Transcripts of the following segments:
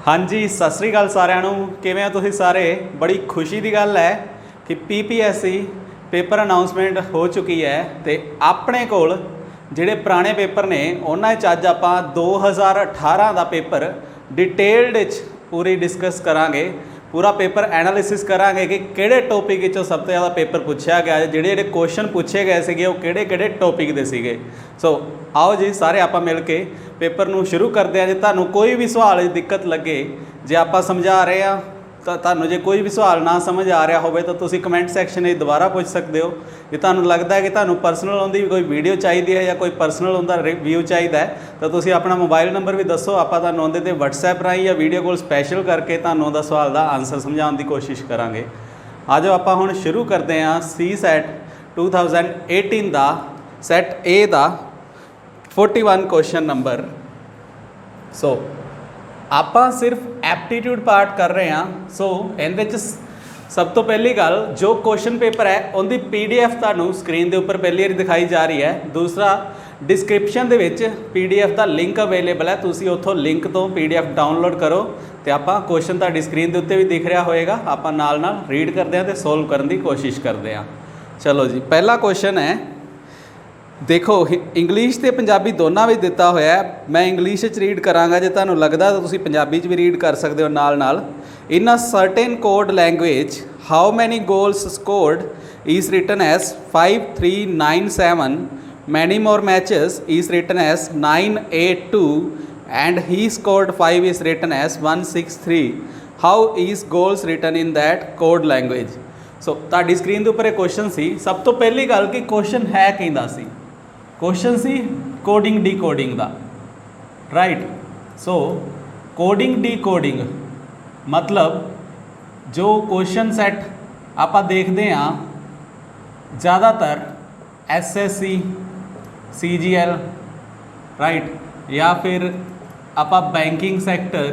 हाँ जी, सत श्री अकाल सारिਆਂ ਨੂੰ। ਕਿਵੇਂ ਹੋ ਤੁਸੀਂ ਸਾਰੇ? बड़ी खुशी की गल है कि PPSC पेपर अनाउंसमेंट हो चुकी है तो अपने कोल ਜਿਹੜੇ ਪੁਰਾਣੇ पेपर ने उन्होंने अज आप 2018 का पेपर डिटेल्ड पूरी डिस्कस करांगे। पूरा पेपर एनालिसिस करांगे कि किहड़े टॉपिक चों सब तो ज़्यादा पेपर पूछा गया है, जिहड़े क्वेश्चन पूछे गए थे वो किहड़े टॉपिक दे सीगे। सो आओ जी सारे आप मिल के पेपर नूं शुरू करते हैं। जे तुहानूं कोई भी सवाल दिक्कत लगे, जे आप समझा रहे हैं तो तुहानूं जे कोई भी सवाल ना समझ आ रहा हो तो तुसीं कमेंट सैक्शन में दोबारा पूछ सकते हो। जे तुहानूं लगता है कि तुहानूं परसनल उहदी कोई वीडियो चाहिए है या कोई परसनल उहदा रिव्यू चाहिए है तो तुसीं अपना मोबाइल नंबर भी दसो, आप तुहानूं उहदे ते व्हाट्सएप राही या वीडियो कॉल स्पैशल करके तुहानूं उहदा सवाल का आंसर समझाउण की कोशिश करांगे। आज आप हुण शुरू करते हैं CSET 2018 का सैट ए का 41 क्वेश्चन नंबर। सो आप सिर्फ एप्टीट्यूड पार्ट कर रहे हैं। सो इहदे च सब तो पहली गल जो क्वेश्चन पेपर है उनकी PDF तुहानूं स्क्रीन के उपर पहली बार दिखाई जा रही है। दूसरा डिस्क्रिप्शन दे विच PDF का लिंक अवेलेबल है, तुसीं उत्थों लिंक तो PDF डाउनलोड करो तो आप क्वेश्चन तुहाडी स्क्रीन के उत्ते भी दिख रहा होएगा। आप नाल नाल रीड करते हैं तो सोल्व करने की कोशिश करते हैं। चलो जी, पहला क्वेश्चन है, देखो इंग्लिश तो पंजाबी दोनों में दिता होया है। मैं इंग्लिश रीड कराँगा, जो तुहानूं लगदा तो तुसीं पंजाबी भी रीड कर सकते हो नाल नाल। In a certain code language how many goals scored is written as 5397, many more matches is written as 982 and he scored 5 is written as 163। How is goals written in that code language. So तुहाडी screen के उपर एक question सी। सब तो पहली गल कि question है किहदा सी, क्वेश्चन सी कोडिंग डी कोडिंग का, राइट। सो कोडिंग डी कोडिंग मतलब जो क्वेश्चन सैट आप देखते हैं ज़्यादातर SSC CGL, राइट, या फिर आप बैंकिंग सैक्टर।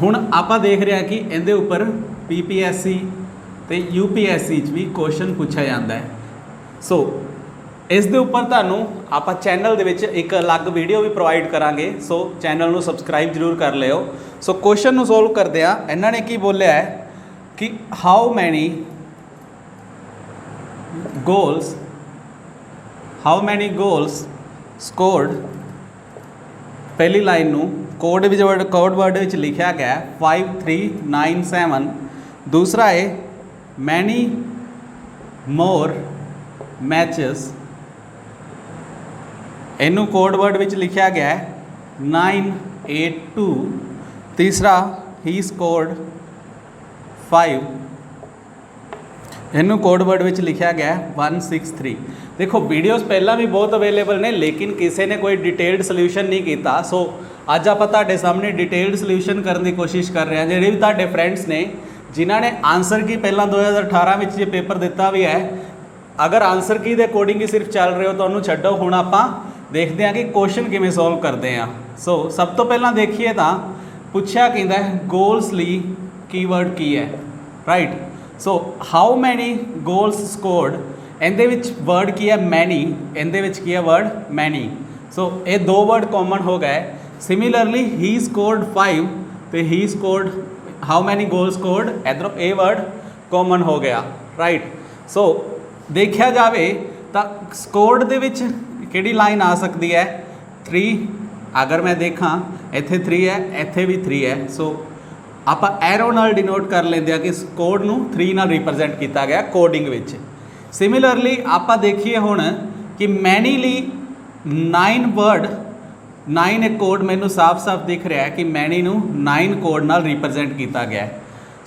हुण आप देख रहे हैं कि इहदे उपर PPSC तो UPSC भी क्वेश्चन पूछा जाता है। सो इस दे उपर तुहानूं आप चैनल दे विच एक अलग वीडियो भी प्रोवाइड करांगे। सो चैनल नूं सबसक्राइब जरूर कर लिओ। सो क्वेश्चन नूं सोल्व करदे आ। इन्हां ने की बोलिया है कि हाउ मैनी गोल्स स्कोर्ड, पहली लाइन नूं कोड वर्ड विच लिखा गया 5397। दूसरा है मैनी मोर मैचेस, इनू कोड वर्ड विच लिखा गया है 982। तीसरा ही स्कोर्ड 5, इनू कोड वर्ड विच लिखा गया है 163। देखो वीडियोज़ पहला भी बहुत अवेलेबल ने लेकिन किसी ने कोई डिटेल्ड सल्यूशन नहीं किया। सो अज आप तुहाडे सामने डिटेल्ड सल्यूशन करने की कोशिश कर रहे हैं। जिहड़े भी तुहाडे फ्रेंड्स ने जिन्होंने आंसर की पहला 2018 में ये पेपर दिता भी है, अगर आंसर की दे अकॉर्डिंग ही सिर्फ चल रहे हो तो उन्होंने छड्डो। हुण आपां देखते हैं कि क्वेश्चन किवें सोल्व करते हैं। सो सब तो पहला देखिए तो पूछा कहता है गोल्स ली कीवर्ड की है, right. So how many goals scored, इहदे विच वर्ड की है मैनी, इहदे विच की है वर्ड मैनी। सो ये दो वर्ड कॉमन हो गए। सिमिलरली ही स्कोर्ड 5 तो he scored how many goals scored, इधरों ए वर्ड कॉमन हो गया, राइट। सो देखा जाए तो स्कोर्ड दे विच किहड़ी लाइन आ सकती है 3। अगर मैं देखा इत्थे 3 है, इत्थे भी 3 है। सो आप एरो नाल डिनोट कर लेंदे कि कोड नूं 3 नाल रिप्रजेंट किया गया कोडिंग विच। सिमिलरली आप देखिए हुण कि मैनी ली 9 वर्ड 9 एक कोड मैनू साफ साफ दिख रहा है कि मैनी नूं 9 कोड नाल रिप्रजेंट किया गया है।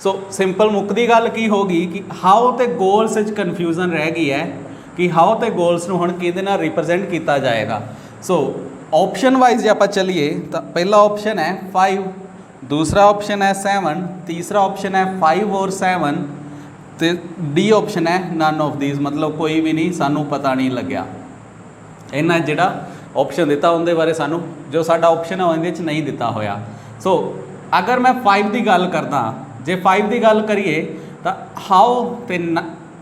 सो सिंपल मुक्दी गल की होगी कि हाउ तो गोल्स कन्फ्यूजन रह गई है कि हाउ तो गोल्स नूं हुण किहदे नाल रिप्रजेंट किया जाएगा। सो ऑप्शन वाइज जे आपां चलीए तो पहला ऑप्शन है 5, दूसरा ऑप्शन है 7, तीसरा ऑप्शन है 5 और 7 तो डी ऑप्शन है नन ऑफ दीज, मतलब कोई भी नहीं, सानू पता नहीं लग्या। इन्हां जिहड़ा ऑप्शन दिता उनके बारे सानू जो साडा ऑप्शन है उहदे च नहीं दिता होया। सो अगर मैं 5 की गल करदा, जे 5 की गल करिए तो हाउ तो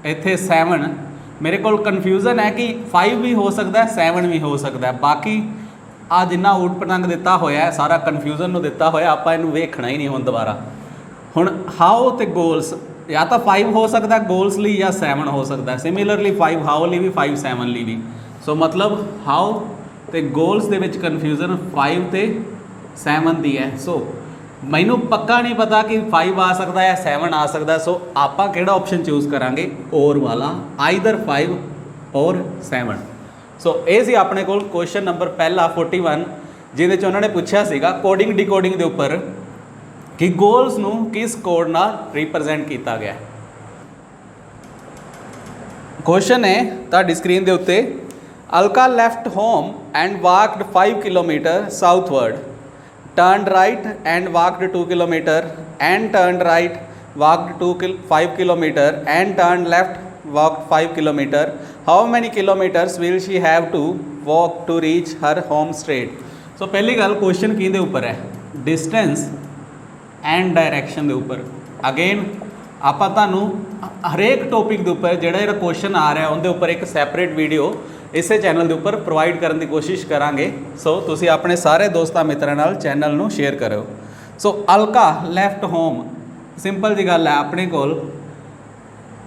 इत्थे 7 मेरे को कन्फ्यूजन है कि 5 भी हो सकता है 7 भी हो सकता है। बाकी ਆ ਜਿੰਨਾ ਊਟ ਪਤੰਗ ਦਿੱਤਾ ਹੋਇਆ ਸਾਰਾ ਕਨਫਿਊਜ਼ਨ ਨੂੰ ਦਿੱਤਾ ਹੋਇਆ, ਆਪਾਂ ਇਹਨੂੰ ਵੇਖਣਾ ਹੀ ਨਹੀਂ ਹੁਣ ਦੁਬਾਰਾ। ਹੁਣ ਹਾਓ ਤੇ ਗੋਲਸ ਜਾਂ ਤਾਂ 5 ਹੋ ਸਕਦਾ ਗੋਲਸ ਲਈ ਜਾਂ 7 ਹੋ ਸਕਦਾ। ਸਿਮਿਲਰਲੀ 5 ਹਾਓ ਲਈ ਵੀ 5 7 ਲਈ ਵੀ। ਸੋ ਮਤਲਬ ਹਾਓ ਤੇ ਗੋਲਸ ਦੇ ਵਿੱਚ ਕਨਫਿਊਜ਼ਨ 5 ਤੇ 7 ਦੀ ਹੈ। ਸੋ ਮੈਨੂੰ ਪੱਕਾ ਨਹੀਂ ਪਤਾ ਕਿ 5 ਆ ਸਕਦਾ ਹੈ 7 ਆ ਸਕਦਾ। ਸੋ ਆਪਾਂ ਕਿਹੜਾ ਆਪਸ਼ਨ ਚੂਜ਼ ਕਰਾਂਗੇ, ਔਰ ਵਾਲਾ, ਆਈਦਰ 5 ਔਰ 7। ਸੋ ਇਹ ਸੀ ਆਪਣੇ ਕੋਲ ਕੁਐਸਚਨ ਨੰਬਰ ਪਹਿਲਾ 41, ਜਿਹਦੇ 'ਚ ਉਹਨਾਂ ਨੇ ਪੁੱਛਿਆ ਸੀਗਾ ਕੋਡਿੰਗ ਡੀਕੋਡਿੰਗ ਦੇ ਉੱਪਰ ਕਿ ਗੋਲਸ ਨੂੰ ਕਿਸ ਕੋਡ ਨਾਲ ਰਿਪਰੈਜ਼ੈਂਟ ਕੀਤਾ ਗਿਆ। ਕੁਐਸਚਨ ਹੈ ਤੁਹਾਡੀ ਸਕਰੀਨ ਦੇ ਉੱਤੇ, Alka left home and walked 5 kilometre southward, turned right and walked 2 kilometer and turned right walked 5 kilometer and turned left walked 5 kilometer. How many kilometers will she have to walk to reach her home straight? So पहली गल question की दे ऊपर है, distance and direction दे ऊपर। Again ਆਪਾਂ ਤੁਹਾਨੂੰ ਹਰੇਕ topic ਦੇ ਉੱਪਰ ਜਿਹੜਾ ਕੁਐਸਚਨ ਆ ਰਿਹਾ ਉਹਦੇ ਉੱਪਰ ਇੱਕ ਸੈਪਰੇਟ ਵੀਡੀਓ ਇਸੇ ਚੈਨਲ ਦੇ ਉੱਪਰ ਪ੍ਰੋਵਾਈਡ ਕਰਨ ਦੀ ਕੋਸ਼ਿਸ਼ ਕਰਾਂਗੇ। ਸੋ ਤੁਸੀਂ ਆਪਣੇ ਸਾਰੇ ਦੋਸਤਾਂ ਮਿੱਤਰਾਂ ਨਾਲ ਚੈਨਲ ਨੂੰ ਸ਼ੇਅਰ ਕਰਿਓ। ਸੋ ਅਲਕਾ ਲੈਫਟ ਹੋਮ, ਸਿੰਪਲ ਜੀ ਗੱਲ ਹੈ, ਆਪਣੇ ਕੋਲ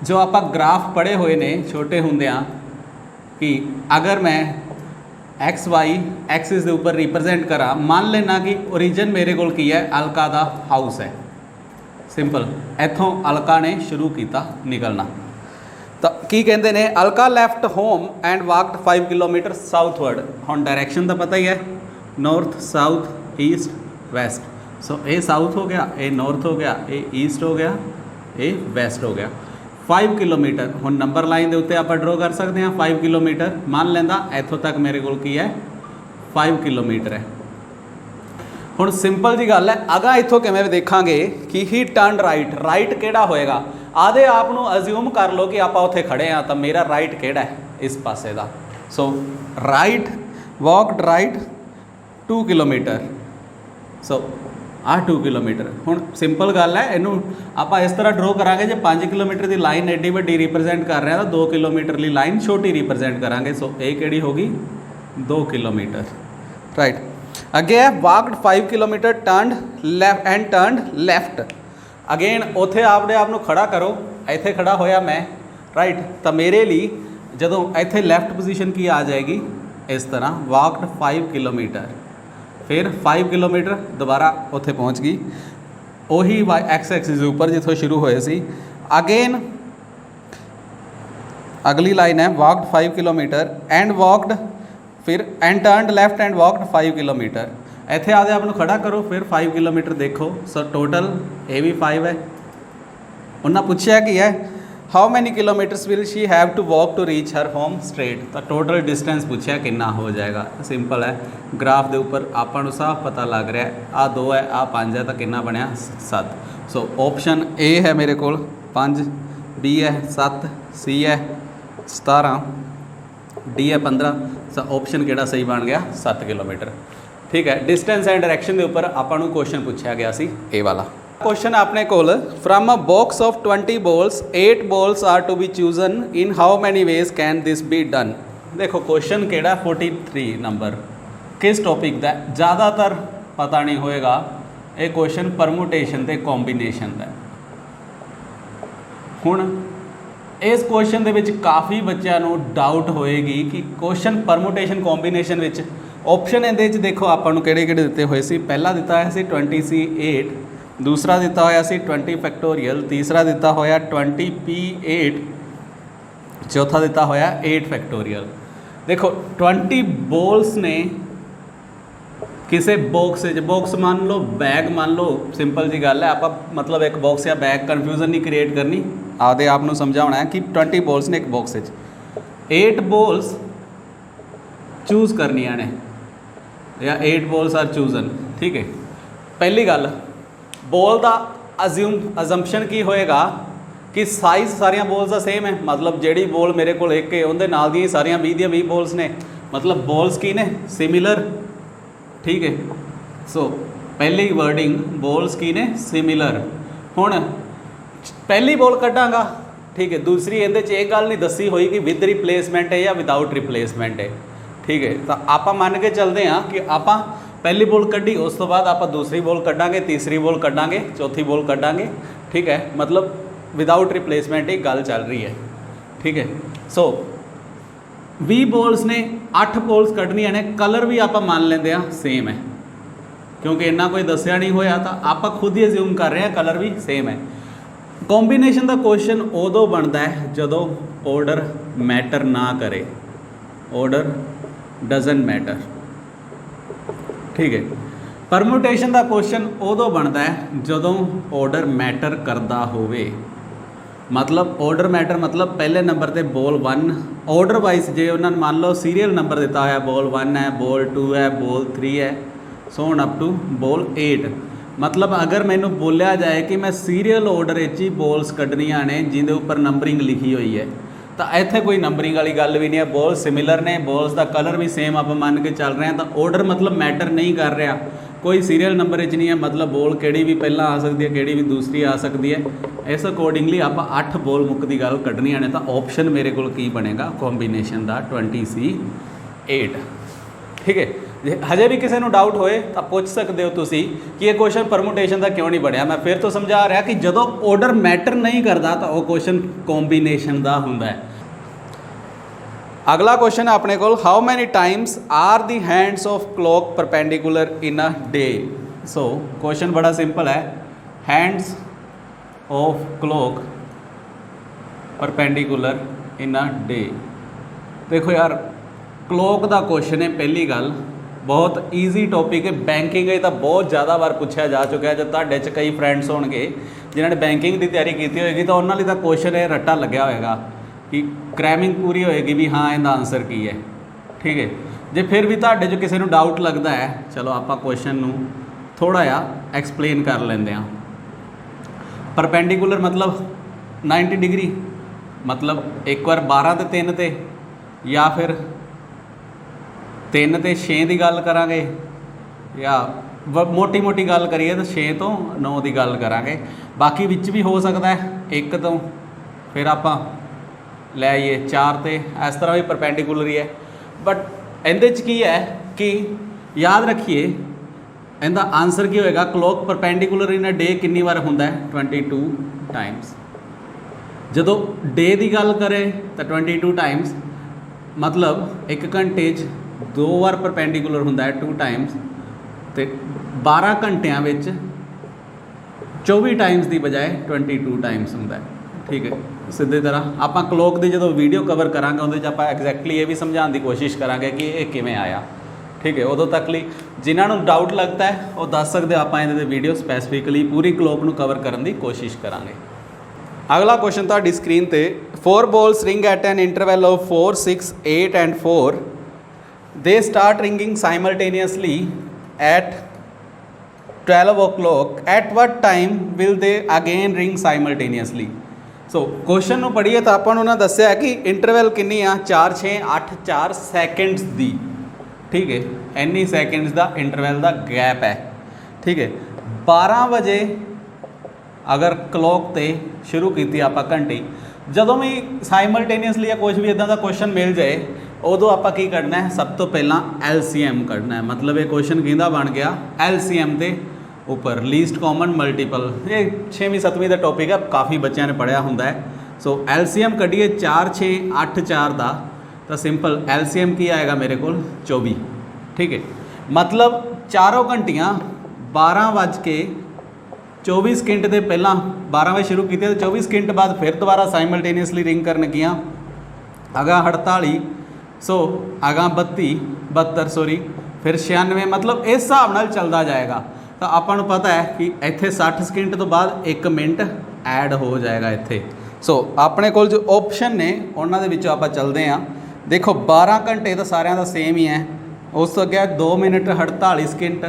ਜੋ ਆਪਾਂ ਗ੍ਰਾਫ ਪੜ੍ਹੇ ਹੋਏ ਨੇ ਛੋਟੇ ਹੁੰਦਿਆਂ ਕਿ ਅਗਰ ਮੈਂ एक्स वाई एक्सिस ਦੇ ਉੱਪਰ ਰਿਪਰੈਜ਼ੈਂਟ ਕਰਾਂ, ਮੰਨ ਲੈਣਾ ਕਿ ओरिजिन ਮੇਰੇ ਕੋਲ ਕੀ ਹੈ, ਅਲਕਾ ਦਾ ਹਾਊਸ ਹੈ। ਸਿੰਪਲ ਇੱਥੋਂ ਅਲਕਾ ਨੇ ਸ਼ੁਰੂ ਕੀਤਾ ਨਿਕਲਣਾ। ਤਾਂ ਕੀ ਕਹਿੰਦੇ ਨੇ, Alka left home and walked 5 kilometre southward. ਹੁਣ ਡਾਇਰੈਕਸ਼ਨ ਦਾ ਪਤਾ ਹੀ ਹੈ, north south east west. So ਇਹ ਸਾਊਥ ਹੋ ਗਿਆ, ਇਹ ਨਾਰਥ ਹੋ ਗਿਆ, ਇਹ ਈਸਟ ਹੋ ਗਿਆ, ਇਹ ਵੈਸਟ ਹੋ ਗਿਆ। 5 ਕਿਲੋਮੀਟਰ ਹੁਣ ਨੰਬਰ ਲਾਈਨ ਦੇ ਉੱਤੇ ਆਪਾਂ ਡਰੋ ਕਰ ਸਕਦੇ ਹਾਂ। 5 ਕਿਲੋਮੀਟਰ ਮੰਨ ਲੈਂਦਾ ਇੱਥੋਂ ਤੱਕ ਮੇਰੇ ਕੋਲ ਕੀ ਹੈ 5 ਕਿਲੋਮੀਟਰ ਹੈ। ਹੁਣ ਸਿੰਪਲ ਜੀ ਗੱਲ ਹੈ, ਅਗਾ ਇੱਥੋਂ ਕਿਵੇਂ ਦੇਖਾਂਗੇ ਕਿ ਹੀ ਟਰਨ ਰਾਈਟ, ਰਾਈਟ ਕਿਹੜਾ ਹੋਏਗਾ। ਆਦੇ ਆਪ ਨੂੰ ਅਜ਼ਿਊਮ ਕਰ ਲਓ ਕਿ ਆਪਾਂ ਉੱਥੇ ਖੜੇ ਹਾਂ, ਤਾਂ ਮੇਰਾ ਰਾਈਟ ਕਿਹੜਾ ਹੈ ਇਸ ਪਾਸੇ ਦਾ। So right walked right 2 kilometre. So ਆਹ 2 ਕਿਲੋਮੀਟਰ। ਹੁਣ ਸਿੰਪਲ ਗੱਲ ਹੈ, ਇਹਨੂੰ ਆਪਾਂ ਇਸ ਤਰ੍ਹਾਂ ਡਰੋ ਕਰਾਂਗੇ, ਜੇ 5 ਕਿਲੋਮੀਟਰ ਦੀ ਲਾਈਨ ਐਡੀ ਵੱਡੀ ਰਿਪਰੈਜ਼ੈਂਟ ਕਰ ਰਿਹਾ ਤਾਂ 2 ਕਿਲੋਮੀਟਰ ਲਈ ਲਾਈਨ ਛੋਟੀ ਰਿਪਰੈਜ਼ੈਂਟ ਕਰਾਂਗੇ। ਸੋ ਇਹ ਕਿਹੜੀ ਹੋਗੀ 2 ਕਿਲੋਮੀਟਰ, ਰਾਈਟ। ਅੱਗੇ ਹੈ ਵਾਕਡ 5 kilometre turned left and turned left. Again ਉੱਥੇ ਆਪਣੇ ਆਪ ਨੂੰ ਖੜਾ ਕਰੋ, ਇੱਥੇ ਖੜਾ ਹੋਇਆ ਮੈਂ, ਰਾਈਟ। ਤਾਂ ਮੇਰੇ ਲਈ ਜਦੋਂ ਇੱਥੇ ਲੈਫਟ ਪੋਜੀਸ਼ਨ ਕੀ ਆ ਜਾਏਗੀ, ਇਸ ਤਰ੍ਹਾਂ ਵਾਕਡ 5 ਕਿਲੋਮੀਟਰ, ਫਿਰ 5 ਕਿਲੋਮੀਟਰ ਦੁਬਾਰਾ ਉੱਥੇ ਪਹੁੰਚ ਗਈ, ਉਹੀ ਐਕਸ ਐਕਸਿਸ ਦੇ ਉੱਪਰ ਜਿੱਥੋਂ ਸ਼ੁਰੂ ਹੋਏ ਸੀ। ਅਗੇਨ ਅਗਲੀ ਲਾਈਨ ਹੈ ਵਾਕਡ 5 ਕਿਲੋਮੀਟਰ ਐਂਡ ਵਾਕਡ, ਫਿਰ and turned left and walked 5 kilometre. ਇੱਥੇ ਆਦੇ ਆਪ ਨੂੰ ਖੜਾ ਕਰੋ, ਫਿਰ 5 ਕਿਲੋਮੀਟਰ ਦੇਖੋ। ਸੋ ਟੋਟਲ ਇਹ ਵੀ 5 ਹੈ। ਉਹਨਾਂ ਪੁੱਛਿਆ ਕੀ ਹੈ, how many kilometres will she have to walk to reach her home straight. ਤਾਂ ਟੋਟਲ ਡਿਸਟੈਂਸ ਪੁੱਛਿਆ ਕਿੰਨਾ ਹੋ ਜਾਏਗਾ। ਸਿੰਪਲ ਹੈ, ਗ੍ਰਾਫ ਦੇ ਉੱਪਰ ਆਪਾਂ ਨੂੰ ਸਾਫ਼ ਪਤਾ ਲੱਗ ਰਿਹਾ, ਆਹ 2 ਹੈ, ਆਹ 5 ਹੈ, ਤਾਂ ਕਿੰਨਾ ਬਣਿਆ 7। ਸੋ ਆਪਸ਼ਨ ਏ ਹੈ ਮੇਰੇ ਕੋਲ 5, ਬੀ ਹੈ 7, ਸੀ ਹੈ 17, ਡੀ ਹੈ 15। ਸੋ ਆਪਸ਼ਨ ਕਿਹੜਾ ਸਹੀ ਬਣ ਗਿਆ 7 ਕਿਲੋਮੀਟਰ। ਠੀਕ ਹੈ, ਡਿਸਟੈਂਸ ਐਂਡ ਡਾਇਰੈਕਸ਼ਨ ਦੇ ਉੱਪਰ ਆਪਾਂ ਨੂੰ ਕੁਐਸਚਨ ਪੁੱਛਿਆ ਗਿਆ ਸੀ ਇਹ ਵਾਲਾ। क्वेश्चन अपने कोल, from a box of 20 balls 8 balls are to be chosen in how many ways can this be done. देखो क्वेश्चन केड़ा 43 नंबर किस टॉपिक का, ज़्यादातर पता नहीं होएगा ये क्वेश्चन परमुटेशन ते कॉम्बीनेशन का। हुण इस क्वेश्चन दे विच काफ़ी बच्चों को डाउट होएगी कि question permutation combination which option इहदे च देखो आपां नूं किहड़े-किहड़े दिते होए सी। पहला दिता होया सी 20C8, दूसरा दिता होया सी 20 फैक्टोरियल, तीसरा दिता होया 20P8, चौथा दिता होया 8 फैक्टोरियल। देखो 20 बॉल्स ने किसी बॉक्स मान लो, बैग मान लो, सिंपल जी गल है, आप मतलब एक बॉक्स या बैग कन्फ्यूजन नहीं क्रिएट करनी, आदे आप समझाना है कि 20 बॉल्स ने एक बॉक्स 8 बॉल्स चूज करनिया ने या 8 बॉल्स आर चूजन। ठीक है, पहली गल बॉल का अजम्पशन की होएगा कि साइज़ सारिया बॉल्स का सेम है, मतलब जी बॉल मेरे को एक है उनके नाल दी सारिया 20 बॉल्स ने, मतलब बॉल्स की ने सिमिलर। ठीक है, सो पहली वर्डिंग बॉल्स की ने सिमिलर। हुण पहली बॉल कड्डांगा, ठीक है, दूसरी ये एक गल नहीं दसी हुई कि विद रिप्लेसमेंट है या विदाउट रिप्लेसमेंट है। ठीक है। तो आप मान के चलते हैं कि आप पहली बॉल कढ़ी, उस तो बाद आप दूसरी बॉल कढ़ांगे, तीसरी बॉल कढ़ांगे, चौथी बॉल कढ़ांगे, ठीक है। मतलब विदाउट रिप्लेसमेंट ही गल चल रही है, ठीक है। सो 20 बॉल्स ने 8 बॉल्स कढ़नियां ने, कलर भी आप मान लेंगे सेम है क्योंकि इन्ना कोई दसिया नहीं होया, तो आप खुद ही अज्यूम कर रहे हैं कलर भी सेम है। कॉम्बीनेशन का क्वेश्चन उदों बनता है जदों ऑर्डर मैटर ना करे, ऑर्डर डजन मैटर, ठीक है। परमुटेशन का क्वेश्चन उदों बनता है जदों ऑर्डर मैटर करता होवे, मतलब ऑर्डर मैटर मतलब पहले नंबर ते बॉल 1 ऑर्डर वाइज जे उन्होंने मान लो सीरीयल नंबर दिता है, बॉल 1 है, बॉल 2 है, बॉल 3 है, so on up to ball 8। मतलब अगर मैनू बोलिया जाए कि मैं सीरीयल ऑर्डर ही बॉल्स कढ़नियां ने जिंदे उपर नंबरिंग लिखी हुई है, तो इत्थे कोई नंबरिंग वाली गल भी नहीं है। बॉल सिमिलर ने, बॉल्स का कलर भी सेम आप मान के चल रहे हैं, तो ऑर्डर मतलब मैटर नहीं कर रहा, कोई सीरीयल नंबर नहीं है। मतलब बॉल केड़ी भी पहला आ सकती है, केड़ी भी दूसरी आ सकती है। इस अकॉर्डिंगली आप 8 बॉल मुक की गल कढ़नियां ने, तो ऑप्शन मेरे को की बनेगा कॉम्बीनेशन का 20C8, ठीक है। जे हजे भी किसी को डाउट होए तो पूछ सकते हो तुसी कि ये क्वेश्चन परमुटेशन का क्यों नहीं बनया। मैं फिर तो समझा रहा कि जदों ऑर्डर मैटर नहीं करता तो वह क्वेश्चन कॉम्बीनेशन का हुंदा है। अगला क्वेश्चन है अपने को, how many times are the hands of clock perpendicular in a day. So question बड़ा सिंपल है, hands of clock perpendicular in a day. देखो यार क्लॉक का क्वेश्चन है, पहली गल बहुत ईजी टॉपिक है। बैंकिंग तो बहुत ज़्यादा बार पूछा जा चुका है। जो तुहाडे च कई फ्रेंड्स होणगे जिन्होंने बैंकिंग की तैयारी की होगी तो उन्होंने तो क्वेश्चन ये रट्टा लग्या होएगा कि क्रैमिंग पूरी होएगी भी हाँ इहदा आंसर की है, ठीक है। जे फिर भी तुहाडे जो किसी को डाउट लगता है, चलो आप क्वेश्चन नूं थोड़ा जिहा एक्सप्लेन कर लेंदे हां। परपेंडिकुलर मतलब 90 डिग्री, मतलब एक बार 12 ते 3 ते, या फिर 3 ते 6 की गल करांगे, या मोटी मोटी गल करिए तो 6 तो 9 की गल करांगे। बाकी विच भी हो सकता है 1 तो फिर आप ले आइए 4 ते, इस तरह भी परपेंडिकुलर ही है। बट इहदे च की है कि याद रखिए इहदा आंसर की होएगा, clock perpendicular in a day कितनी बार हुंदा है 22 टाइम्स। जदों डे की गल करें तो 22 टाइम्स, मतलब एक घंटे 2 बार परपेंडिकुलर हुंदा है 2 टाइम्स, तो 12 घंटिया 24 टाइम्स की बजाय 22 टाइम्स हुंदा है, ठीक है। सीधी तरह आप क्लॉक की जो वीडियो कवर करांगे उहदे च आप एग्जैक्टली ये भी समझाने की कोशिश करांगे कि ये किवें आया, ठीक है। उदों तक ली जिन्होंने डाउट लगता है वो दस सकते आप इहदे वीडियो स्पैसीफिकली पूरी क्लॉक नूं कवर करने की कोशिश करांगे। अगला क्वेश्चन तुहाडी स्क्रीन ते, 4 balls ring at an interval of 4, 6, 8 and 4. They start ringing simultaneously at 12 o'clock. At what time will they again ring simultaneously? So question नूं पढ़िए तो आपां नूं उन्हां दस्सिया कि इंटरवल किन्नी आ 4, 6, 8, 4 सैकेंड्स दी, ठीक है। इन्नी सैकेंड्स का इंटरवल का गैप है, ठीक है। 12 बजे अगर क्लॉक ते शुरू की आप घंटी, जदों भी साइमल्टेनियसली या कुछ भी इदा का क्वेश्चन मिल जाए उदों आप की करना है, सब तो पहला LCM कढ़ना है। मतलब ये क्वेश्चन किहदा बन गया LCM के उपर, लीस्ट कॉमन मल्टीपल। ये 6वीं 7वीं का टॉपिक है, काफ़ी बच्चों ने पढ़िया होंदा है। सो LCM कढ़िए 4, 6, 8, 4 का, तो सिंपल LCM की आएगा मेरे को 24, ठीक है। मतलब चारों घंटियाँ 12:24 के पहला 12 बजे शुरू की, तो 24 सेकंड बाद फिर दोबारा साइमल्टेनियसली रिंग करने गियाँ। अगां 48, सो अगां 72 सॉरी, फिर 96, मतलब इस हिसाब नाल चलता जाएगा। तो आपां पता है कि इत्थे 60 सेकंड तो बाद 1 मिनट ऐड हो जाएगा इत्थे। सो अपने कोल जो ऑप्शन ने उन्हां दे विचों आपां चलदे हां। देखो 12 घंटे तो सारिਆਂ ਦਾ सेम ही है, उस तो अगे 2 मिनट 48 सेकंड,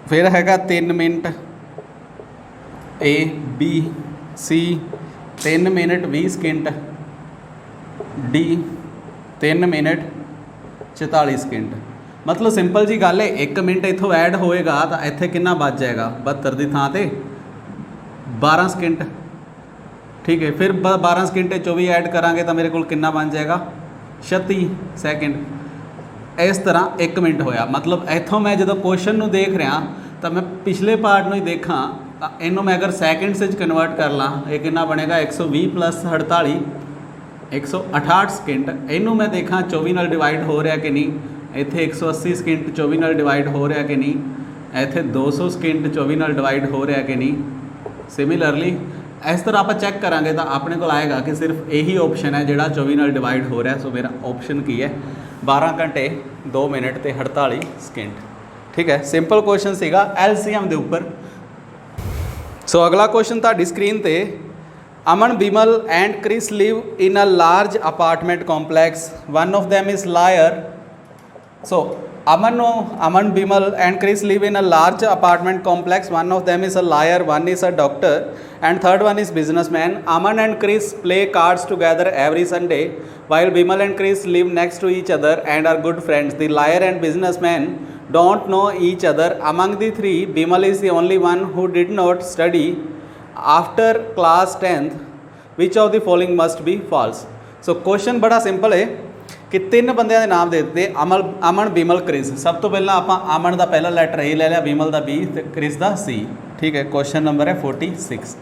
फिर हैगा 3 minute A B C, 3 minute 20 second D, 3 minute 44 second. मतलब सिंपल जी गल है, 1 मिनट इत्थों ऐड होएगा तो इत्थे कितना बच जाएगा, 72 की थां ते 12 सेकंड, ठीक है। फिर 12 सेकंड 24 ऐड करांगे तो मेरे को कितना बन जाएगा 36 सेकंड। इस तरह 1 मिनट होया। मतलब इत्थों मैं जो क्वेश्चन नूं देख रहा तो मैं पिछले पार्ट नूं ही देखा, इनू मैं अगर सैकेंड्स कन्वर्ट कर ला, ये कितना बनेगा 120 + 48 168 सकेंड। इनू मैं देखा 24 नाल डिवाइड हो रहा कि नहीं, इत्थे 180 सकेंड 24 नाल डिवाइड हो रहा कि नहीं, इत्थे 200 सकेंड 24 नाल डिवाइड हो रहा कि नहीं। सिमिलरली इस तरह आप चैक करांगे तो अपने को आएगा कि सिर्फ यही ऑप्शन है जोड़ा 24 नाल डिवाइड हो रहा। सो मेरा ऑप्शन की है 12 घंटे 2 मिनट ते 48 सकेंड। ठीक है, सिंपल क्वेश्चन सीगा LCM के उपर। सो अगला क्वेश्चन तुहाडी स्क्रीन ते, Aman Bimal and Chris live in a large apartment complex, one of them is liar. So Aman, Bimal and Chris live in a large apartment complex. One of them is a liar, one is a doctor, and third one is businessman. Aman and Chris play cards together every Sunday, while Bimal and Chris live next to each other and are good friends. The liar and businessman don't know each other. Among the three, Bimal is the only one who did not study after class 10th. Which of the following must be false? So question बड़ा simple है कि 3 बंदियां दे नाम दे दिते, अमन Bimal Chris. सब तो पहला आप अमन का पहला लैटर ए ले लिया, बिमल का B तो क्रिस का C। ठीक है, क्वेश्चन नंबर है 46।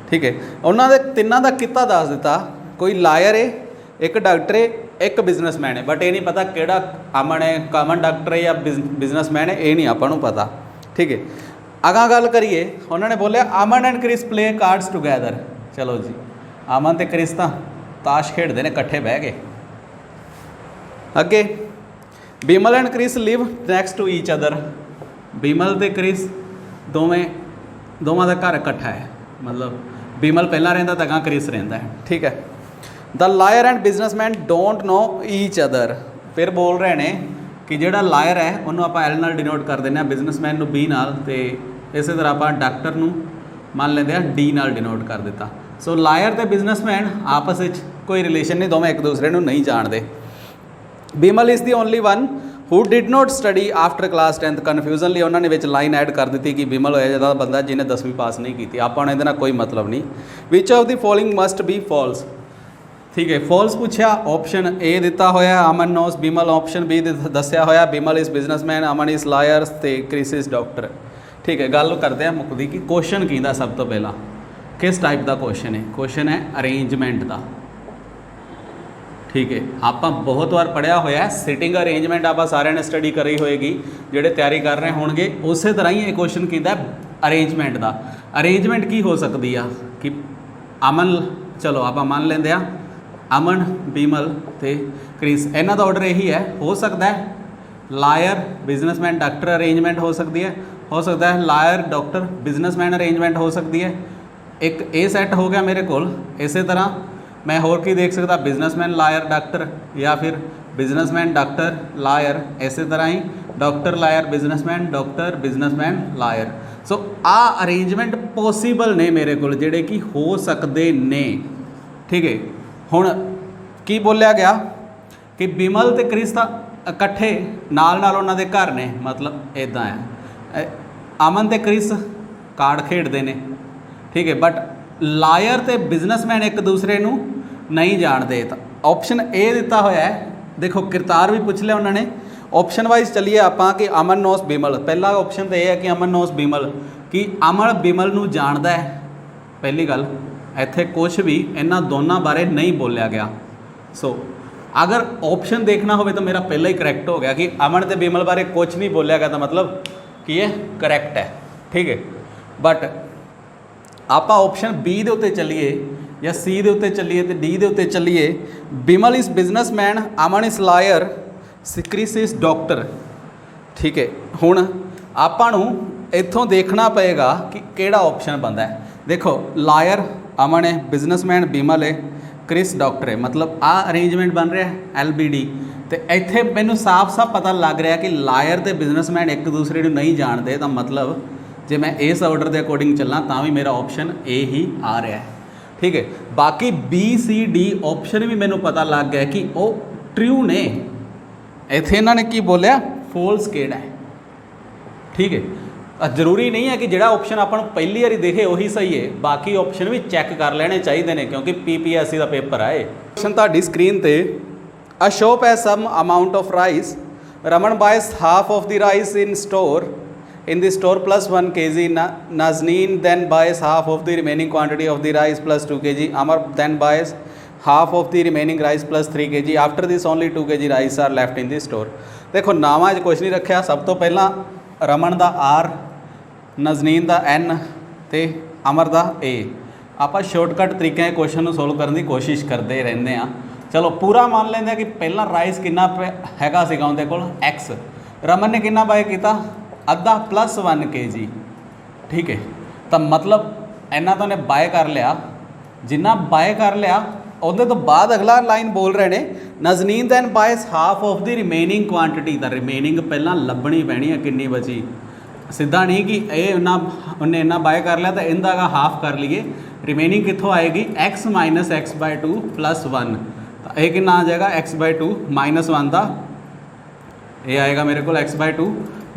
ठीक है, उन्होंने तिना का किता दस दिता, कोई लायर है, एक डॉक्टर है, एक बिजनेसमैन है। बट ये नहीं पता किहड़ा अमन है, अमन डॉक्टर है या बिजनेसमैन है, ये नहीं आपको पता। ठीक है, अगां गल करिए, उन्होंने बोलिया Aman and Chris play cards together. चलो जी, अमन तो क्रिस तो ताश खेडते हैं कट्ठे बह के। अगे Bimal and Chris live next to each other. Bimal ते क्रिस दोवां का घर इकट्ठा है, मतलब बिमल पहला रहिंदा तो अगां क्रिस रहिंदा है। ठीक है, the lawyer and businessman don't know each other. फिर बोल रहे हैं कि जिहड़ा लायर है उन्होंने आप L नाल डिनोट कर दें, बिजनेसमैन नूं B नाल, ते इस तरह आप डॉक्टर नूं मान लेंदे D नाल डिनोट कर दिता। सो लायर ते बिजनेसमैन आपस में कोई रिलेशन नहीं, दोवें एक दूसरे नूं नहीं जानते। Bimal is the only one who did not study after class 10th। कन्फ्यूजनली उन्होंने विच लाइन ऐड कर दी कि बिमल होया जिहदा बंदा जिन्हें 10वीं पास नहीं की, आपां इहदे नाल कोई मतलब नहीं। Which of the following must be false. ठीक है, फॉल्स पूछा, ऑप्शन ए दिता होया Aman knows Bimal, option B दसिया होया Bimal is businessman, Aman is liar ते क्रिस इज़ डॉक्टर। ठीक है, गल करते हैं मुकदी कि क्वेश्चन कीदा सब तो पहला किस टाइप का क्वेश्चन है। क्वेश्चन है अरेंजमेंट का। ठीक है, आप बहुत बार पढ़िया होया सिटिंग अरेंजमेंट, आप सारे ने स्टडी करी होएगी, जोड़े तैयारी कर रहे होंगे उस तरह ही ये क्वेश्चन कीदा अरेंजमेंट का। अरेंजमेंट की हो सकती है कि अमन, चलो आप मान लेंदे आ अमन बिमल ते क्रिस, इन्हां दा ऑर्डर यही है। हो सकता है लायर बिजनेसमैन डॉक्टर अरेंजमेंट हो सकती है, हो सकता है लायर डॉक्टर बिजनेसमैन अरेंजमेंट हो सकती है। एक ए सैट हो गया मेरे को। इस तरह मैं होर की देख सकता बिजनेसमैन लायर डॉक्टर, या फिर बिजनेसमैन डॉक्टर लायर, इस तरह ही doctor lawyer businessman, doctor businessman lawyer. So आ अरेंजमेंट पॉसीबल ने मेरे को जेडे कि हो सकते ने। ठीक है, हुण की बोलिया गया कि बिमल ते क्रिस तां इकट्ठे नाल नाल उन्हां दे घर ने, मतलब इदां है अमन ते क्रिस कार्ड खेडते हैं। ठीक है, बट लायर ते बिजनेसमैन एक दूसरे नूं नहीं जानते। तो ऑप्शन ए दिता होया है, देखो किरतार भी पूछ लिया उन्होंने। ऑप्शन वाइज चलिए आप कि अमन नोस बिमल। पहला ऑप्शन तो यह है कि अमन नोस बिमल, कि अमन बिमल नूं जानदा है। पहली गल इत्थे कुछ भी इन्हां दोनों बारे नहीं बोलिया गया। सो अगर ऑप्शन देखना हो तो मेरा पहला ही करैक्ट हो गया कि अमन ते बिमल बारे कुछ नहीं बोलिया गया, तो मतलब कि ये करैक्ट है। ठीक है, बट आप ऑप्शन बी के उत्ते चलीए या सी के उत्ते चलीए तो डी के उत्ते चलीए। Bimal is businessman, Aman is lawyer, Chris is doctor. ठीक है, हुण आपां नूं इत्थों देखना पएगा कि किहड़ा ऑप्शन बनता है। देखो लायर अमन है, बिजनेसमैन बिमल है, क्रिस डॉक्टर है, मतलब आ अरेंजमेंट बन रहा है LBD। तो इत्थे मैनूं साफ साफ पता लग रहा कि लायर ते बिजनेसमैन एक दूसरे नूं नहीं जानते, तो मतलब जे मैं इस ऑर्डर के अकॉर्डिंग चलना तो भी मेरा ऑप्शन ए ही आ रहा है। ठीक है, बाकी BCD ऑप्शन भी मैनू पता लग गया कि वो ट्रू ने। इत्थे इन्होंने की बोलिया फॉल्स केड़ा है। ठीक है, जरूरी नहीं है कि जिहड़ा ऑप्शन अपन पहली बारी देखे वही सही है, बाकी ऑप्शन भी चैक कर लेने चाहिए ने, क्योंकि PPSC का पेपर आए। क्वेश्चन तुहाडी स्क्रीन ते, a shop has some amount of rice Raman buys half of the rice in the store plus 1 kg. Nazneen then buys half of the remaining quantity of the rice plus 2 kg. Amar then buys half of the remaining rice plus 3 kg. After this only 2 kg rice are left in the store. देखो नावां 'च कुछ नहीं रखा, सब तो पहला रमन का R, नजनीन का N ते अमर का A। आप शॉर्टकट तरीके क्वेश्चन सोल्व करने की कोशिश करते रहते हैं। चलो पूरा मान लेंगे कि पहला राइस कितना हैगा सीगा उनके कोल X, रमन ने कितना बाय किया अद्धा प्लस 1 kg, ठीक है। तो मतलब इन्ना तो उन्हें बाय कर लिया, जिन्ना बाय कर लिया ਉਹਦੇ तो बाद अगला लाइन बोल रहे हैं Nazneen then buys half of the remaining quantity. तो रिमेनिंग पहला लभनी पैनी है कितनी बची, सीधा नहीं कि इन्ना उन्हें इन्ना बाय कर लिया तो इनका हाफ कर लीए। रिमेनिंग कितों आएगी x minus x by 2 plus 1। तो यह कितना आ जाएगा x बाय 2 माइनस 1 का, ये आएगा मेरे को x बाय 2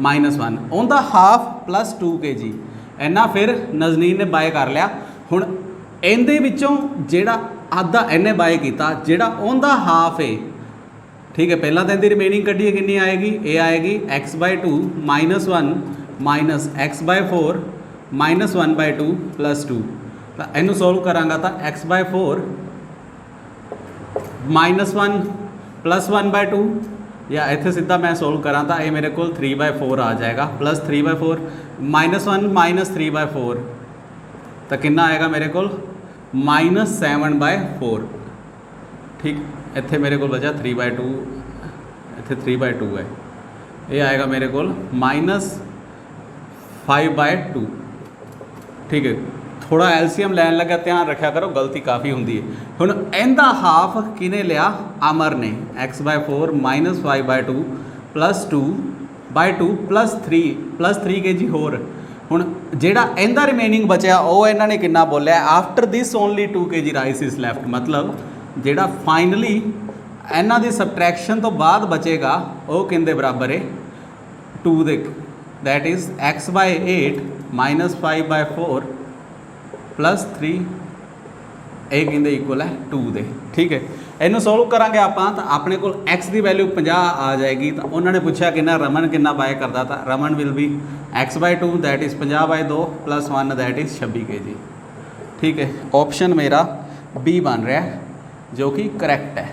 माइनस 1 उनका हाफ प्लस 2 kg। इन्ना फिर नजनीन ने बाय कर लिया। हुण इहदे विचों जिहड़ा आधा इन्हें बाय किया जिहड़ा उनका हाफ है, ठीक है। पहला तो इहदी रिमेनिंग कड्ढीए कितनी आएगी, ये आएगी x by 2 minus 1 minus x by 4 minus 1 by 2 plus 2। तो इनू सोल्व करांगा तो x by 4 minus 1 plus 1 by 2, या इत्थे सीधा मैं सोल्व करा तो ये मेरे को 3 बाय 4 आ जाएगा plus 3 by 4 minus 1 minus 3 by 4। तो कितना आएगा मेरे को माइनस 7 बाय 4, ठीक। इत्थे मेरे को बचा 3 बाय 2, इत्थे 3 बाय 2 है, ये आएगा मेरे को माइनस 5 बाय 2, ठीक है। थोड़ा एलसीएम लैन लगा ध्यान रखा करो, गलती काफ़ी होंगी है। हुण इहदा हाफ किने लिया, अमर ने x by 4 minus 5 by 2 plus 2 by 2 plus 3 kg होर। हुण जिहड़ा इहदा रिमेनिंग बचा वो इन्हों ने कितना बोलिया, after this only 2 kg rice is left. मतलब जिहड़ा फाइनली इन्हों की सबट्रैक्शन तो बाद बचेगा वो किंदे बराबर है 2 दे, that is x by 8 minus 5 by 4 plus 3, ये किंदे इक्वल है 2 दे, ठीक है। इनू सोल्व करांगे आप तो अपने को x की वैल्यू 50 आ जाएगी। तो उन्होंने पूछा कि रमन कितना बाय करता था, Raman will be x by 2 that is 50 by 2 plus 1 that is 26 kg, ठीक है। ऑप्शन मेरा बी बन रहा है जो कि करैक्ट है,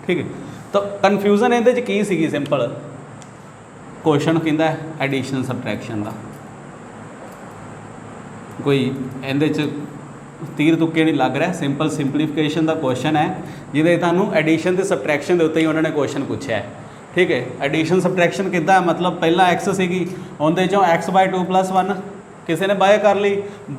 ठीक है। तो कन्फ्यूजन ये की सी, सिंपल क्वेश्चन कहता है एडिशन सबट्रैक्शन का, कोई ये तीर तुक्के नहीं लग रहा, सिंपल सिंपलीफिकेशन का क्वेश्चन है जिसे तुहानू एडिशन तो सबट्रैक्शन के उत्ते ही उन्होंने क्वेश्चन पूछा है, ठीक है। एडिशन सबट्रैक्शन कितना, मतलब पहला x सी उनके चों x बाय 2 प्लस 1 किसी ने बाय कर ली,